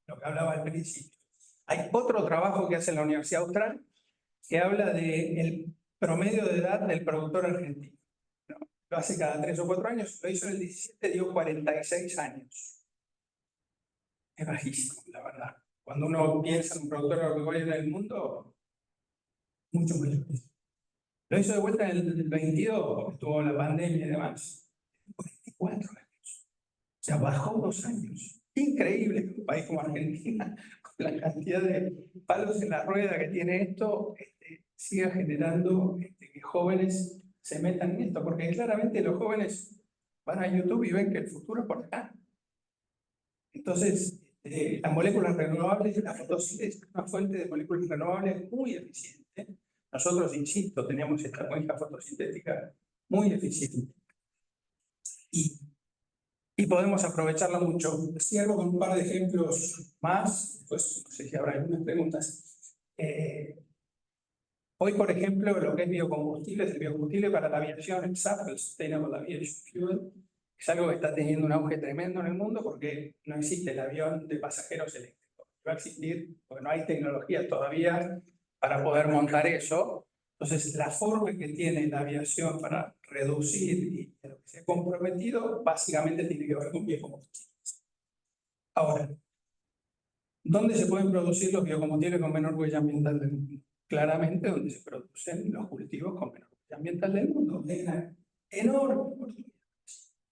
lo que hablaba al principio. Hay otro trabajo que hace la Universidad Austral que habla del promedio de edad del productor argentino, ¿no? Lo hace cada 3 o 4 años, lo hizo en el 17, dio 46 años. Es bajísimo, la verdad. Cuando uno piensa en un productor agropecuario en el mundo, mucho mayor. Lo hizo de vuelta en el 22, estuvo la pandemia y demás. 44 años. O sea, bajó 2 años. Increíble que un país como Argentina, con la cantidad de palos en la rueda que tiene esto, siga generando que jóvenes se metan en esto, porque claramente los jóvenes van a YouTube y ven que el futuro es por acá. Entonces, las moléculas renovables, la fotosíntesis es una fuente de moléculas renovables muy eficiente. Nosotros, insisto, tenemos esta cuenca fotosintética muy eficiente. Y podemos aprovecharla mucho. Cierro con un par de ejemplos más, pues no sé si habrá algunas preguntas. Hoy, por ejemplo, lo que es biocombustible, el biocombustible para la aviación, el SAF, el Sustainable Aviation Fuel, es algo que está teniendo un auge tremendo en el mundo porque no existe el avión de pasajeros eléctricos. Va a existir porque no hay tecnología todavía para poder montar eso. Entonces, la forma que tiene la aviación para reducir y lo que se ha comprometido, básicamente tiene que ver con biocombustibles. Ahora, ¿dónde se pueden producir los biocombustibles con menor huella ambiental del mundo? Claramente, donde se producen los cultivos con menor huella ambiental del mundo. Es una enorme oportunidad.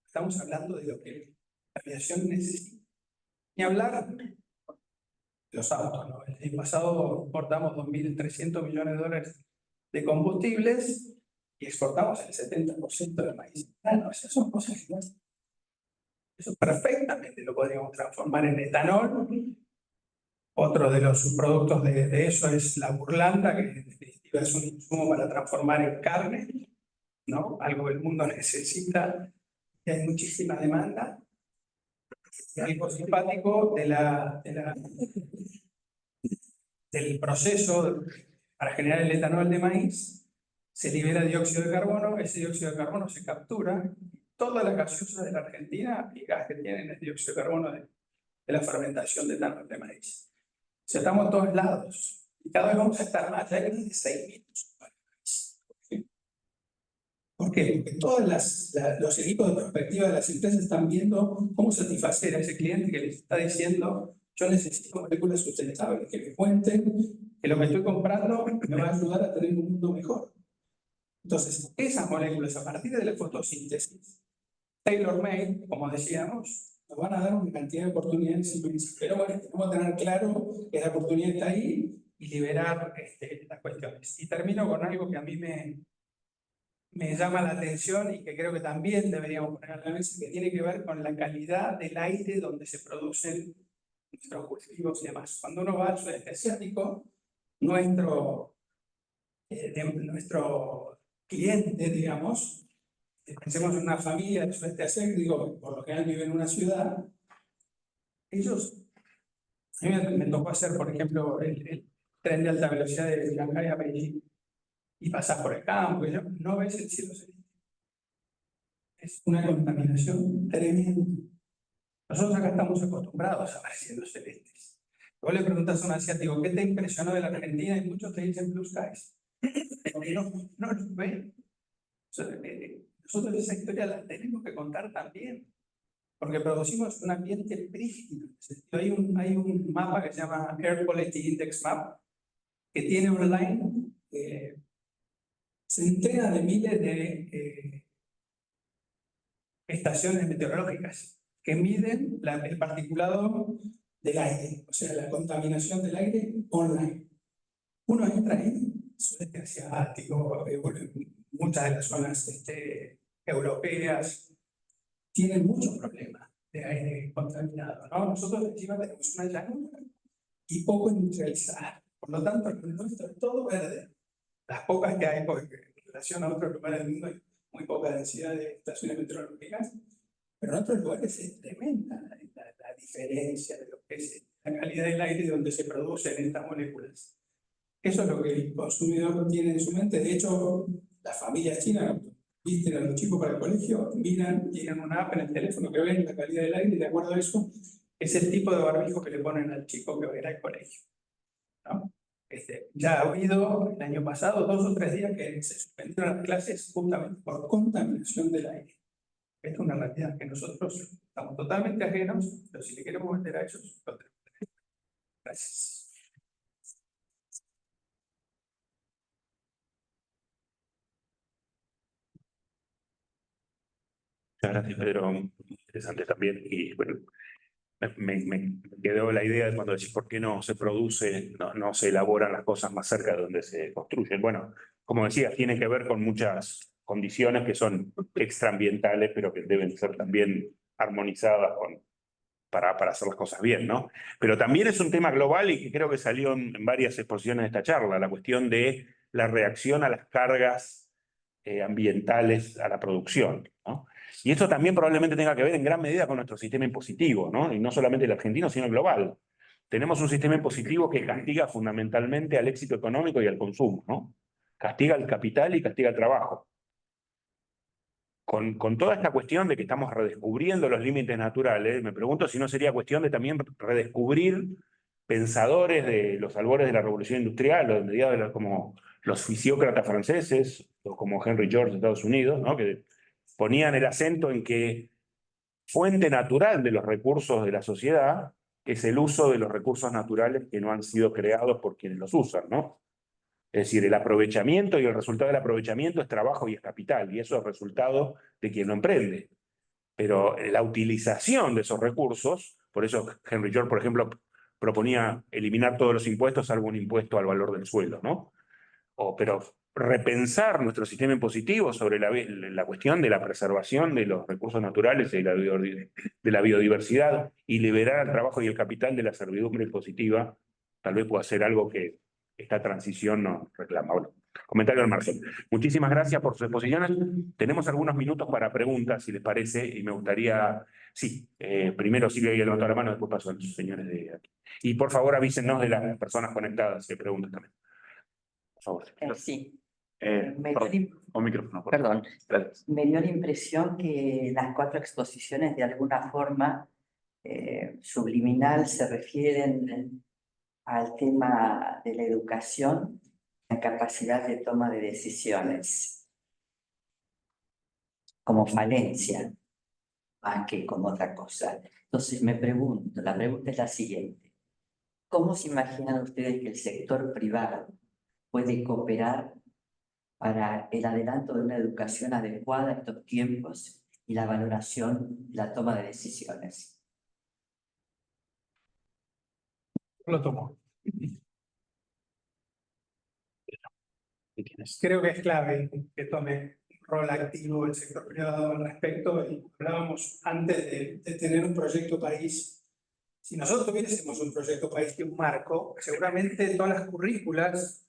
Estamos hablando de lo que la aviación necesita. Ni hablar de los autos, ¿no? El año pasado exportamos 2.300 millones de dólares de combustibles y exportamos el 70% del maíz. No, esas son cosas que no. Eso perfectamente lo podríamos transformar en etanol. Otro de los subproductos de eso es la burlanda, que en definitiva es un insumo para transformar en carne, ¿no? Algo que el mundo necesita y hay muchísima demanda. Y algo simpático del proceso para generar el etanol de maíz, se libera dióxido de carbono, ese dióxido de carbono se captura, toda la gaseosa de la Argentina, el gas que tienen es dióxido de carbono de la fermentación de etanol de maíz. O sea, estamos en todos lados y cada vez vamos a estar más, ya hay más de 6.000 usuarios. ¿Por qué? Porque todos los equipos de perspectiva de las empresas están viendo cómo satisfacer a ese cliente que les está diciendo: yo necesito moléculas sustentables, que me cuenten que lo que estoy comprando me va a ayudar a tener un mundo mejor. Entonces, esas moléculas, a partir de la fotosíntesis, tailor-made, como decíamos, nos van a dar una cantidad de oportunidades inmensas. Pero bueno, tenemos que tener claro que la oportunidad está ahí y liberar las cuestiones. Y termino con algo que a mí me llama la atención y que creo que también deberíamos poner a la mesa, que tiene que ver con la calidad del aire donde se producen nuestros cultivos y demás. Cuando uno va al sudeste asiático, nuestro cliente, digamos, pensemos en una familia del sudeste asiático, digo, por lo general viven en una ciudad, ellos, a mí me tocó hacer, por ejemplo, el tren de alta velocidad de Shanghái a Beijing, y pasas por el campo, y no ves el cielo celeste. Es una contaminación tremenda. Nosotros acá estamos acostumbrados a ver cielos celestes. Vos le preguntas a un asiático, ¿qué te impresionó de la Argentina? Y muchos te dicen blue skies. Porque no los ven. Nosotros esa historia la tenemos que contar también. Porque producimos un ambiente prístino. Hay un mapa que se llama Air Quality Index Map, que tiene online centenas de miles de estaciones meteorológicas que miden el particulado del aire, o sea, la contaminación del aire online. Uno entra ahí, sudeste asiático, muchas de las zonas europeas tienen muchos problemas de aire contaminado, ¿no? Nosotros encima tenemos una llanura y poco industrializada. Por lo tanto, el nuestro es todo verde. Las pocas que hay, porque en relación a otros lugares del mundo hay muy poca densidad de estaciones meteorológicas, pero en otros lugares es tremenda la diferencia de lo que es la calidad del aire donde se producen estas moléculas. Eso es lo que el consumidor tiene en su mente. De hecho, las familias chinas visten a los chicos para el colegio, miran, tienen una app en el teléfono que ven la calidad del aire y de acuerdo a eso es el tipo de barbijo que le ponen al chico que va a ir al colegio, ¿no? Ya ha habido el año pasado 2 o 3 días que se suspendieron las clases justamente por contaminación del aire. Esta es una realidad que nosotros estamos totalmente ajenos, pero si le queremos vender a ellos, lo tenemos. Gracias. Gracias, Pedro. Interesante también. Y bueno, me quedó la idea de cuando decís por qué no se produce, no se elaboran las cosas más cerca de donde se construyen. Bueno, como decías, tiene que ver con muchas condiciones que son extraambientales, pero que deben ser también armonizadas para hacer las cosas bien, ¿no? Pero también es un tema global y que creo que salió en varias exposiciones de esta charla, la cuestión de la reacción a las cargas ambientales a la producción, ¿no? Y esto también probablemente tenga que ver en gran medida con nuestro sistema impositivo, ¿no? Y no solamente el argentino, sino el global. Tenemos un sistema impositivo que castiga fundamentalmente al éxito económico y al consumo, ¿no? Castiga al capital y castiga al trabajo. Con toda esta cuestión de que estamos redescubriendo los límites naturales, me pregunto si no sería cuestión de también redescubrir pensadores de los albores de la Revolución Industrial, o de mediados como los fisiócratas franceses, o como Henry George de Estados Unidos, ¿no? Que ponían el acento en que fuente natural de los recursos de la sociedad es el uso de los recursos naturales que no han sido creados por quienes los usan, ¿no? Es decir, el aprovechamiento y el resultado del aprovechamiento es trabajo y es capital, y eso es resultado de quien lo emprende. Pero la utilización de esos recursos, por eso Henry George, por ejemplo, proponía eliminar todos los impuestos, salvo un impuesto al valor del suelo, ¿no? Pero repensar nuestro sistema impositivo sobre la cuestión de la preservación de los recursos naturales y de la biodiversidad y liberar al trabajo y el capital de la servidumbre impositiva, tal vez pueda ser algo que esta transición nos reclama. Bueno, comentario al margen. Muchísimas gracias por sus exposiciones. Tenemos algunos minutos para preguntas, si les parece, y me gustaría... Sí, primero Silvia había levantado la mano, después paso a los señores de aquí. Y por favor avísennos de las personas conectadas que preguntan también. Por favor. Sí. Con micrófono. Perdón. Gracias. Me dio la impresión que las 4 exposiciones de alguna forma subliminal se refieren al tema de la educación, la capacidad de toma de decisiones, como falencia, más que como otra cosa. Entonces la pregunta es la siguiente: ¿cómo se imaginan ustedes que el sector privado puede cooperar para el adelanto de una educación adecuada a estos tiempos y la valoración y la toma de decisiones? Lo tomo. Creo que es clave que tome un rol activo el sector privado al respecto. Y hablábamos antes de tener un proyecto país. Si nosotros tuviésemos un proyecto país y un marco, seguramente todas las currículas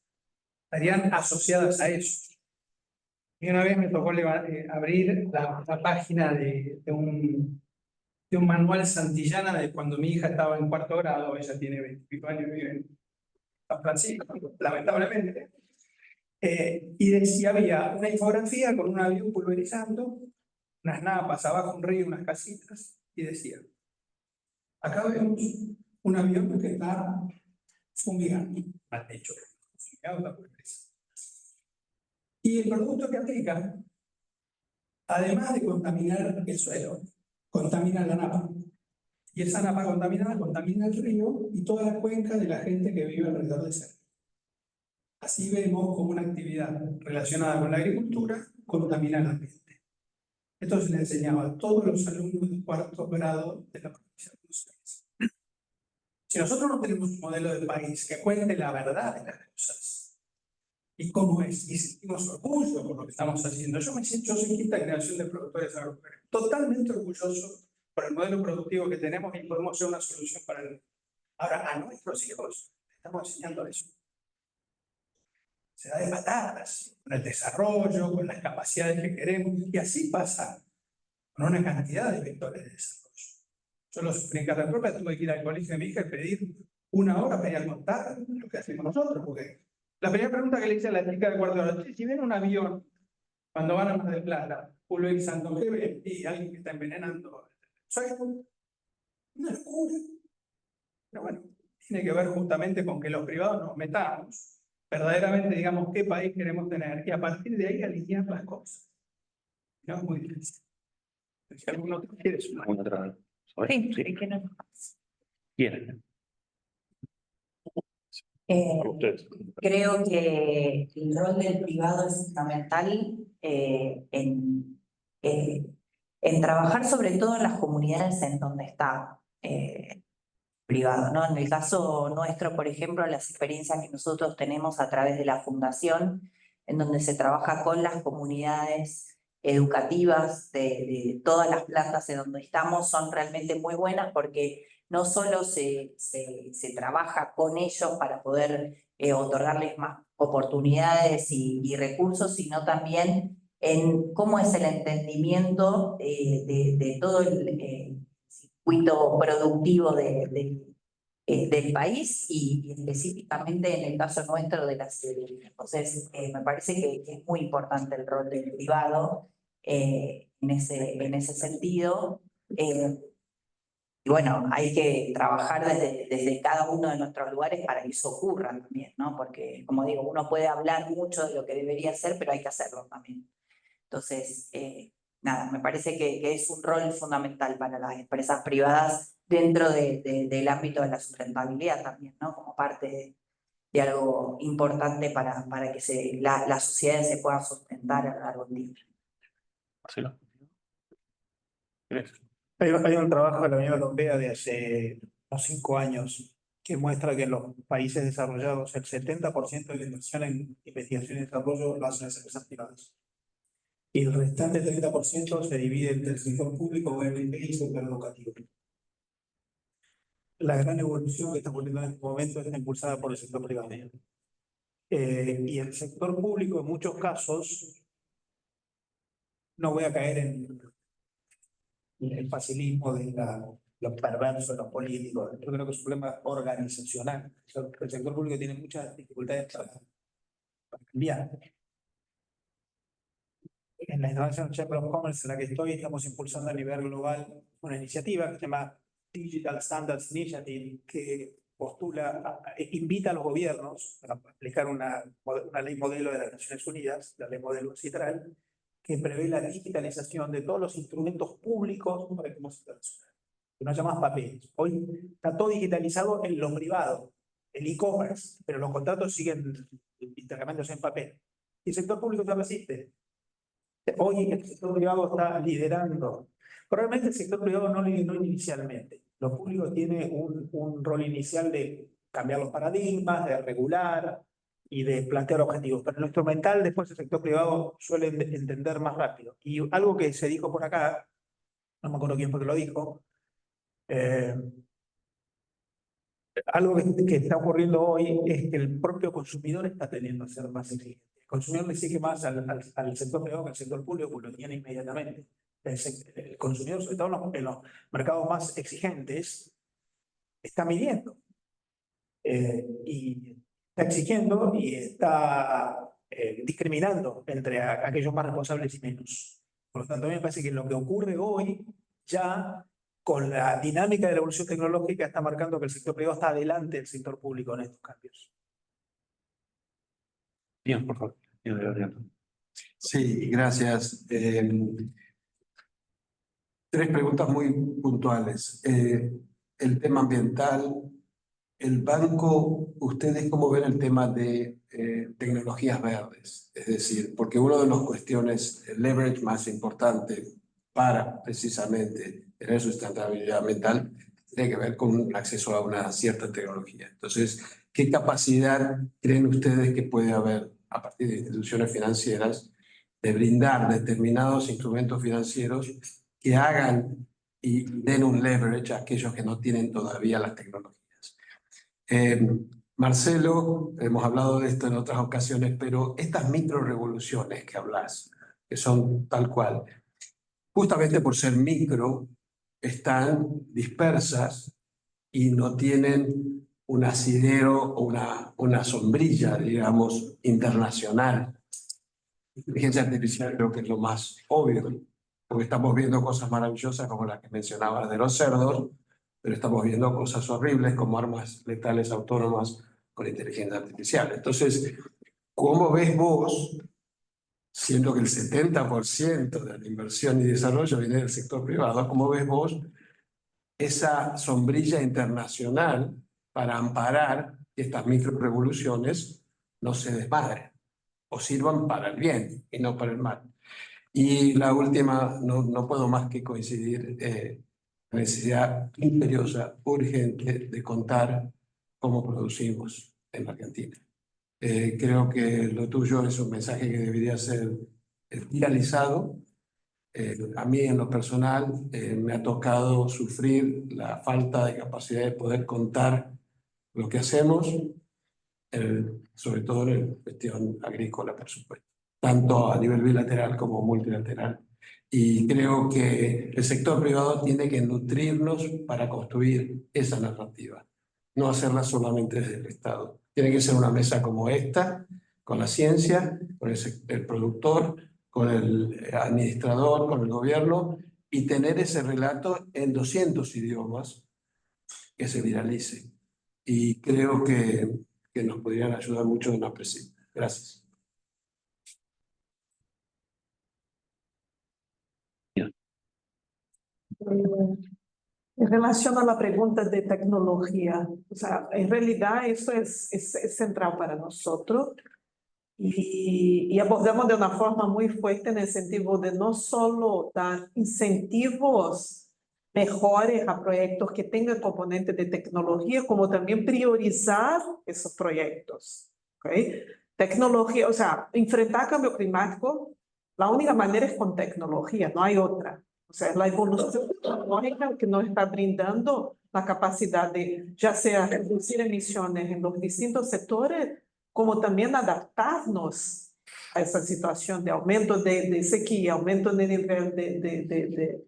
estarían asociadas a eso. Y una vez me tocó abrir la página de un manual Santillana de cuando mi hija estaba en 4º grado. Ella tiene 20 años, vive en San Francisco, lamentablemente. Y decía, había una infografía con un avión pulverizando, unas napas abajo, un río, unas casitas, y decía: acá vemos un avión que está fumigando, mal hecho, fumigado la pulverización. Y el producto que aplica, además de contaminar el suelo, contamina la napa. Y esa napa contaminada contamina el río y toda la cuenca de la gente que vive alrededor de ese río. Así vemos como una actividad relacionada con la agricultura contamina el ambiente. Esto se le enseñaba a todos los alumnos de 4º grado de la provincia de Buenos Aires. Si nosotros no tenemos un modelo de país que cuente la verdad de las cosas y cómo es, y sentimos orgullo por lo que estamos haciendo. Yo soy quinta generación de productores agropecuarios, totalmente orgulloso por el modelo productivo que tenemos y podemos ser una solución para el... Ahora, a nuestros hijos les estamos enseñando eso. Se da de patadas, con el desarrollo, con las capacidades que queremos, y así pasa con una cantidad de vectores de desarrollo. Yo lo sufrí en carne propia, tuve que ir al colegio de mi hija y pedir 1 hora para ir a contar lo que hacemos nosotros, porque la primera pregunta que le hice a la chica de 4º grado: si ven un avión cuando van a Mar del Plata, pulverizando, ¿qué ven? Y alguien que está envenenando. ¿Soy una locura? Pero bueno, tiene que ver justamente con que los privados nos metamos verdaderamente, digamos, qué país queremos tener, y a partir de ahí alinear las cosas. No es muy difícil. Si alguno quiere sumar. Sí, que no. ¿Quieren? Creo que el rol del privado es fundamental en en trabajar sobre todo en las comunidades en donde está privado, ¿no? En el caso nuestro, por ejemplo, las experiencias que nosotros tenemos a través de la fundación, en donde se trabaja con las comunidades educativas de todas las plazas en donde estamos, son realmente muy buenas porque no solo se trabaja con ellos para poder otorgarles más oportunidades y recursos, sino también en cómo es el entendimiento de todo el circuito productivo del país y específicamente en el caso nuestro de la siderurgia. Entonces, me parece que es muy importante el rol del privado en ese sentido. Y bueno, hay que trabajar desde cada uno de nuestros lugares para que eso ocurra también, ¿no? Porque, como digo, uno puede hablar mucho de lo que debería hacer, pero hay que hacerlo también. Entonces, nada, me parece que es un rol fundamental para las empresas privadas dentro del ámbito de la sustentabilidad también, ¿no? Como parte de algo importante para que las sociedades se puedan sustentar a lo largo del tiempo. Marcelo. Hay un trabajo de la Unión Europea de hace unos 5 años que muestra que en los países desarrollados el 70% de la inversión en investigación y desarrollo lo hacen las empresas privadas. Y el restante 30% se divide entre el sector público, ONG y el sector educativo. La gran evolución que está ocurriendo en este momento está impulsada por el sector privado. Y el sector público, en muchos casos, no voy a caer en el facilismo de los perversos, los políticos. Yo creo que es un problema organizacional. El sector público tiene muchas dificultades para cambiar. En la International Chamber of Commerce en la que estoy, estamos impulsando a nivel global una iniciativa que se llama Digital Standards Initiative, que invita a los gobiernos a aplicar una ley modelo de las Naciones Unidas, la ley modelo CITRAL, que prevé la digitalización de todos los instrumentos públicos para el comercio internacional. Que no haya más papeles. Hoy está todo digitalizado en lo privado, el e-commerce, pero los contratos siguen intercambiándose en papel. Y el sector público ya resiste. Hoy el sector privado está liderando. Probablemente el sector privado no lideró inicialmente. Lo público tiene un rol inicial de cambiar los paradigmas, de regular y de plantear objetivos. Pero en lo instrumental, después el sector privado suele entender más rápido. Y algo que se dijo por acá, no me acuerdo quién fue que lo dijo, algo que está ocurriendo hoy es que el propio consumidor está teniendo a ser más exigente. El consumidor le exige más al sector privado que al sector público, porque lo tiene inmediatamente. El consumidor, sobre todo en los mercados más exigentes, está midiendo. Y está exigiendo y está discriminando entre aquellos más responsables y menos. Por lo tanto, a mí me parece que lo que ocurre hoy ya con la dinámica de la evolución tecnológica está marcando que el sector privado está adelante del sector público en estos cambios. Bien, por favor. Sí, gracias. 3 preguntas muy puntuales. El tema ambiental, el banco, ¿ustedes cómo ven el tema de tecnologías verdes? Es decir, porque una de las cuestiones, el leverage más importante para precisamente tener sustentabilidad ambiental tiene que ver con el acceso a una cierta tecnología. Entonces, ¿qué capacidad creen ustedes que puede haber a partir de instituciones financieras de brindar determinados instrumentos financieros que hagan y den un leverage a aquellos que no tienen todavía las tecnologías? Marcelo, hemos hablado de esto en otras ocasiones, pero estas microrevoluciones que hablas, que son tal cual, justamente por ser micro, están dispersas y no tienen un asidero o una sombrilla, digamos, internacional. Inteligencia artificial creo que es lo más obvio, porque estamos viendo cosas maravillosas como las que mencionabas de los cerdos, pero estamos viendo cosas horribles como armas letales autónomas con inteligencia artificial. Entonces, ¿cómo ves vos, siendo que el 70% de la inversión y desarrollo viene del sector privado, cómo ves vos esa sombrilla internacional para amparar que estas microrevoluciones no se desmadren o sirvan para el bien y no para el mal? Y la última, no puedo más que coincidir, la necesidad imperiosa, urgente de contar cómo producimos en la Argentina. Creo que lo tuyo es un mensaje que debería ser viralizado. A mí en lo personal me ha tocado sufrir la falta de capacidad de poder contar lo que hacemos, sobre todo en la cuestión agrícola, por supuesto, tanto a nivel bilateral como multilateral. Y creo que el sector privado tiene que nutrirnos para construir esa narrativa, no hacerla solamente desde el Estado. Tiene que ser una mesa como esta, con la ciencia, con el productor, con el administrador, con el gobierno, y tener ese relato en 200 idiomas que se viralice. Y creo que nos podrían ayudar mucho en la presión. Gracias. En relación a la pregunta de tecnología, o sea, en realidad eso es central para nosotros y abordamos de una forma muy fuerte en el sentido de no solo dar incentivos mejores a proyectos que tengan componentes de tecnología, como también priorizar esos proyectos. ¿Okay? Tecnología, o sea, enfrentar cambio climático, la única manera es con tecnología, no hay otra. O sea, la evolución tecnológica que nos está brindando la capacidad de, ya sea reducir emisiones en los distintos sectores, como también adaptarnos a esa situación de aumento de sequía, aumento de nivel del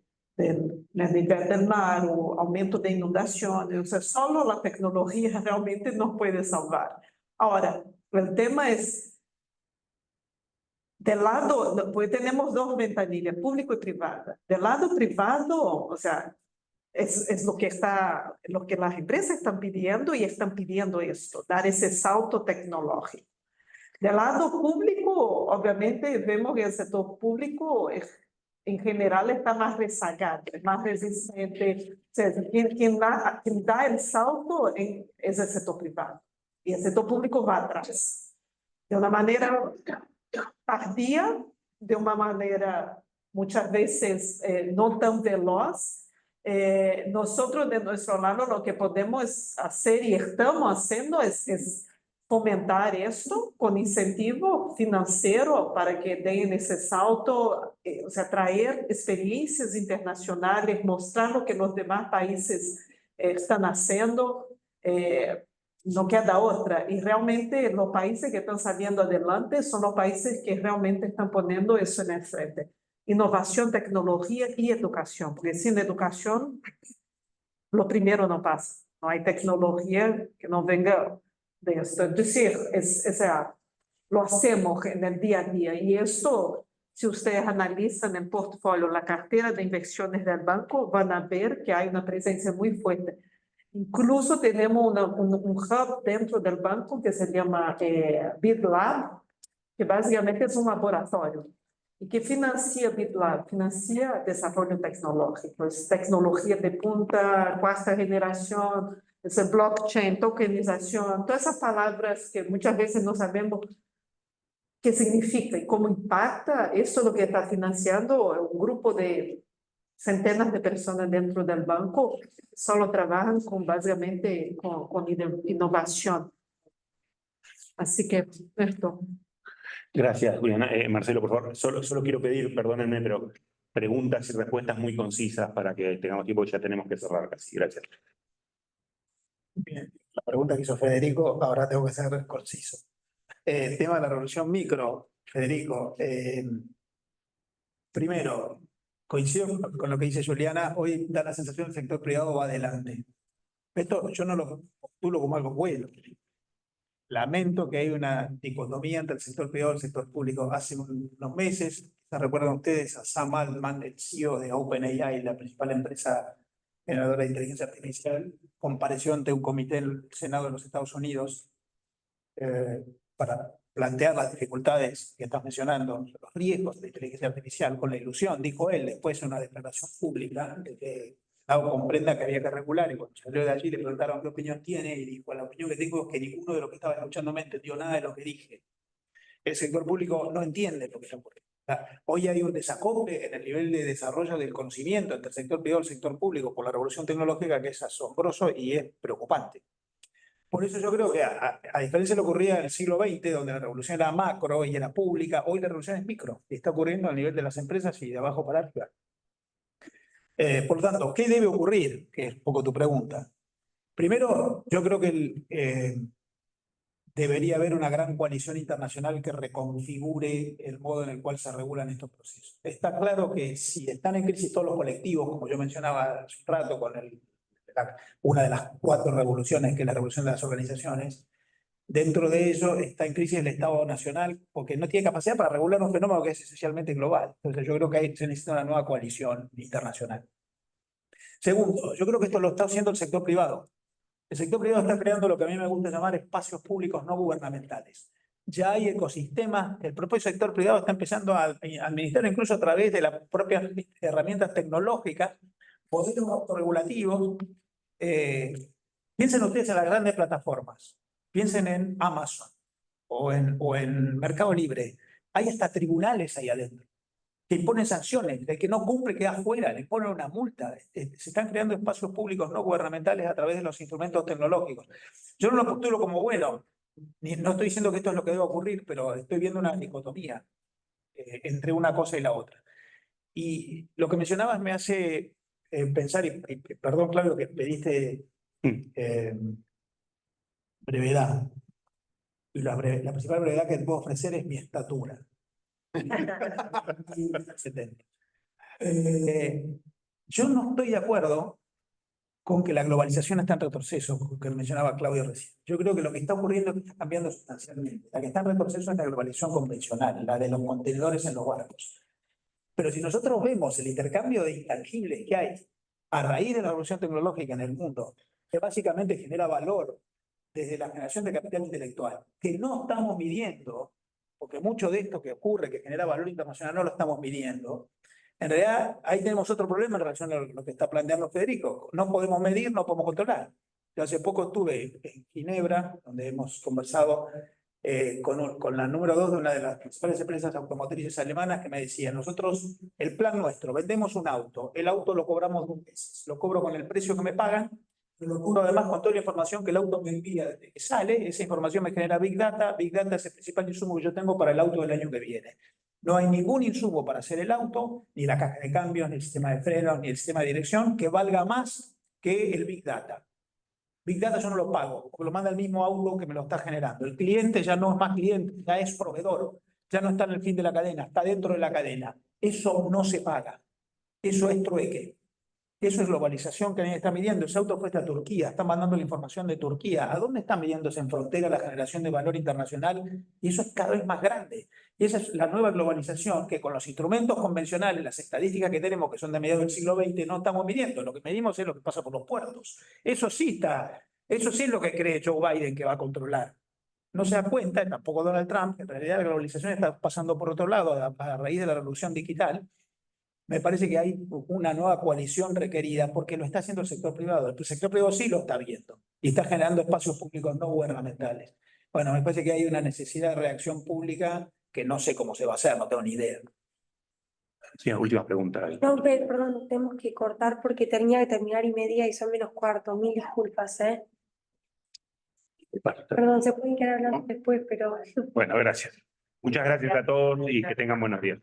nivel del mar, o aumento de inundaciones. O sea, solo la tecnología realmente nos puede salvar. Ahora, el tema es, del lado, pues tenemos dos ventanillas, público y privada. Del lado privado, o sea, es lo que las empresas están pidiendo y están pidiendo esto, dar ese salto tecnológico. Del lado público, obviamente vemos que el sector público en general está más rezagado, más resistente. O sea, quien da el salto es el sector privado y el sector público va atrás. De una manera tardía, de una manera muchas veces no tan veloz. Nosotros de nuestro lado lo que podemos hacer y estamos haciendo es fomentar esto con incentivo financiero para que den ese salto, o sea, traer experiencias internacionales, mostrar lo que los demás países están haciendo. No queda otra. Y realmente los países que están saliendo adelante son los países que realmente están poniendo eso en el frente. Innovación, tecnología y educación, porque sin educación lo primero no pasa. No hay tecnología que no venga de esto. Es decir, lo hacemos en el día a día. Y esto, si ustedes analizan el portfolio, la cartera de inversiones del banco, van a ver que hay una presencia muy fuerte. Incluso tenemos un hub dentro del banco que se llama BitLab, que básicamente es un laboratorio. ¿Y que financia BitLab? Financia desarrollo tecnológico, es tecnología de punta, cuarta generación, es el blockchain, tokenización, todas esas palabras que muchas veces no sabemos qué significa y cómo impacta. Eso es lo que está financiando un grupo de centenas de personas dentro del banco, solo trabajan básicamente con innovación. Así que esto. Gracias, Juliana. Marcelo, por favor, solo quiero pedir, perdónenme, pero preguntas y respuestas muy concisas para que tengamos tiempo, ya tenemos que cerrar casi. Gracias. Bien, la pregunta que hizo Federico, ahora tengo que ser conciso. El tema de la revolución micro, Federico. Primero, coincido con lo que dice Juliana, hoy da la sensación que el sector privado va adelante. Esto yo no lo postulo como algo bueno. Lamento que hay una dicotomía entre el sector privado y el sector público. Hace unos meses, ¿se recuerdan ustedes a Sam Altman, el CEO de OpenAI, la principal empresa generadora de inteligencia artificial, compareció ante un comité del Senado de los Estados Unidos para plantear las dificultades que estás mencionando, los riesgos de inteligencia artificial, con la ilusión, dijo él, después de una declaración pública, de que el Senado comprenda que había que regular, y cuando salió de allí le preguntaron qué opinión tiene, y dijo, la opinión que tengo es que ninguno de los que estaba escuchando me entendió nada de lo que dije. El sector público no entiende lo que está ocurriendo. Hoy hay un desacople en el nivel de desarrollo del conocimiento entre el sector privado y el sector público por la revolución tecnológica que es asombroso y es preocupante. Por eso yo creo que, a diferencia de lo que ocurría en el siglo XX, donde la revolución era macro y era pública, hoy la revolución es micro y está ocurriendo a nivel de las empresas y de abajo para arriba. Por lo tanto, ¿qué debe ocurrir? Que es un poco tu pregunta. Primero, yo creo que debería haber una gran coalición internacional que reconfigure el modo en el cual se regulan estos procesos. Está claro que si están en crisis todos los colectivos, como yo mencionaba hace un rato con una de las 4 revoluciones, que es la revolución de las organizaciones, dentro de ello está en crisis el Estado Nacional porque no tiene capacidad para regular un fenómeno que es esencialmente global. Entonces yo creo que ahí se necesita una nueva coalición internacional. Segundo, yo creo que esto lo está haciendo el sector privado. El sector privado está creando lo que a mí me gusta llamar espacios públicos no gubernamentales. Ya hay ecosistemas, el propio sector privado está empezando a administrar incluso a través de las propias herramientas tecnológicas, modelos autorregulativos. Piensen ustedes en las grandes plataformas, piensen en Amazon o en Mercado Libre. Hay hasta tribunales ahí adentro que imponen sanciones, el que no cumple queda afuera, le ponen una multa. Se están creando espacios públicos no gubernamentales a través de los instrumentos tecnológicos. Yo no lo postulo como bueno, no estoy diciendo que esto es lo que debe ocurrir, pero estoy viendo una dicotomía entre una cosa y la otra. Y lo que mencionabas me hace pensar, y perdón, Claudio, que pediste brevedad. Y la principal brevedad que te puedo ofrecer es mi estatura. 70. Yo no estoy de acuerdo con que la globalización está en retroceso, que mencionaba Claudio recién. Yo creo que lo que está ocurriendo es que está cambiando sustancialmente. La que está en retroceso es la globalización convencional, la de los contenedores en los barcos. Pero si nosotros vemos el intercambio de intangibles que hay a raíz de la revolución tecnológica en el mundo, que básicamente genera valor desde la generación de capital intelectual, que no estamos midiendo, porque mucho de esto que ocurre, que genera valor internacional, no lo estamos midiendo. En realidad, ahí tenemos otro problema en relación a lo que está planteando Federico. No podemos medir, no podemos controlar. Yo hace poco estuve en Ginebra, donde hemos conversado con la número 2 de una de las principales empresas automotrices alemanas, que me decía, nosotros, el plan nuestro, vendemos un auto, el auto lo cobramos 2 veces, lo cobro con el precio que me pagan, lo cubro además con toda la información que el auto me envía desde que sale. Esa información me genera Big Data. Big Data es el principal insumo que yo tengo para el auto del año que viene. No hay ningún insumo para hacer el auto, ni la caja de cambios, ni el sistema de frenos, ni el sistema de dirección, que valga más que el Big Data. Big Data yo no lo pago, porque lo manda el mismo auto que me lo está generando. El cliente ya no es más cliente, ya es proveedor. Ya no está en el fin de la cadena, está dentro de la cadena. Eso no se paga. Eso es trueque. Eso es globalización que nadie está midiendo. Ese auto fue a Turquía, están mandando la información de Turquía. ¿A dónde está midiéndose en frontera la generación de valor internacional? Y eso es cada vez más grande. Y esa es la nueva globalización que con los instrumentos convencionales, las estadísticas que tenemos, que son de mediados del siglo XX, no estamos midiendo. Lo que medimos es lo que pasa por los puertos. Eso sí es lo que cree Joe Biden que va a controlar. No se da cuenta, tampoco Donald Trump, que en realidad la globalización está pasando por otro lado a raíz de la revolución digital. Me parece que hay una nueva coalición requerida porque lo está haciendo el sector privado. El sector privado sí lo está viendo y está generando espacios públicos no gubernamentales. Bueno, me parece que hay una necesidad de reacción pública que no sé cómo se va a hacer, no tengo ni idea. Sí, última pregunta. No, perdón, tenemos que cortar porque tenía que terminar 1:30 y son -15. Mil disculpas, ¿eh? Perdón, se pueden quedar hablando después, pero... Bueno, gracias. Muchas gracias a todos y que tengan buenos días.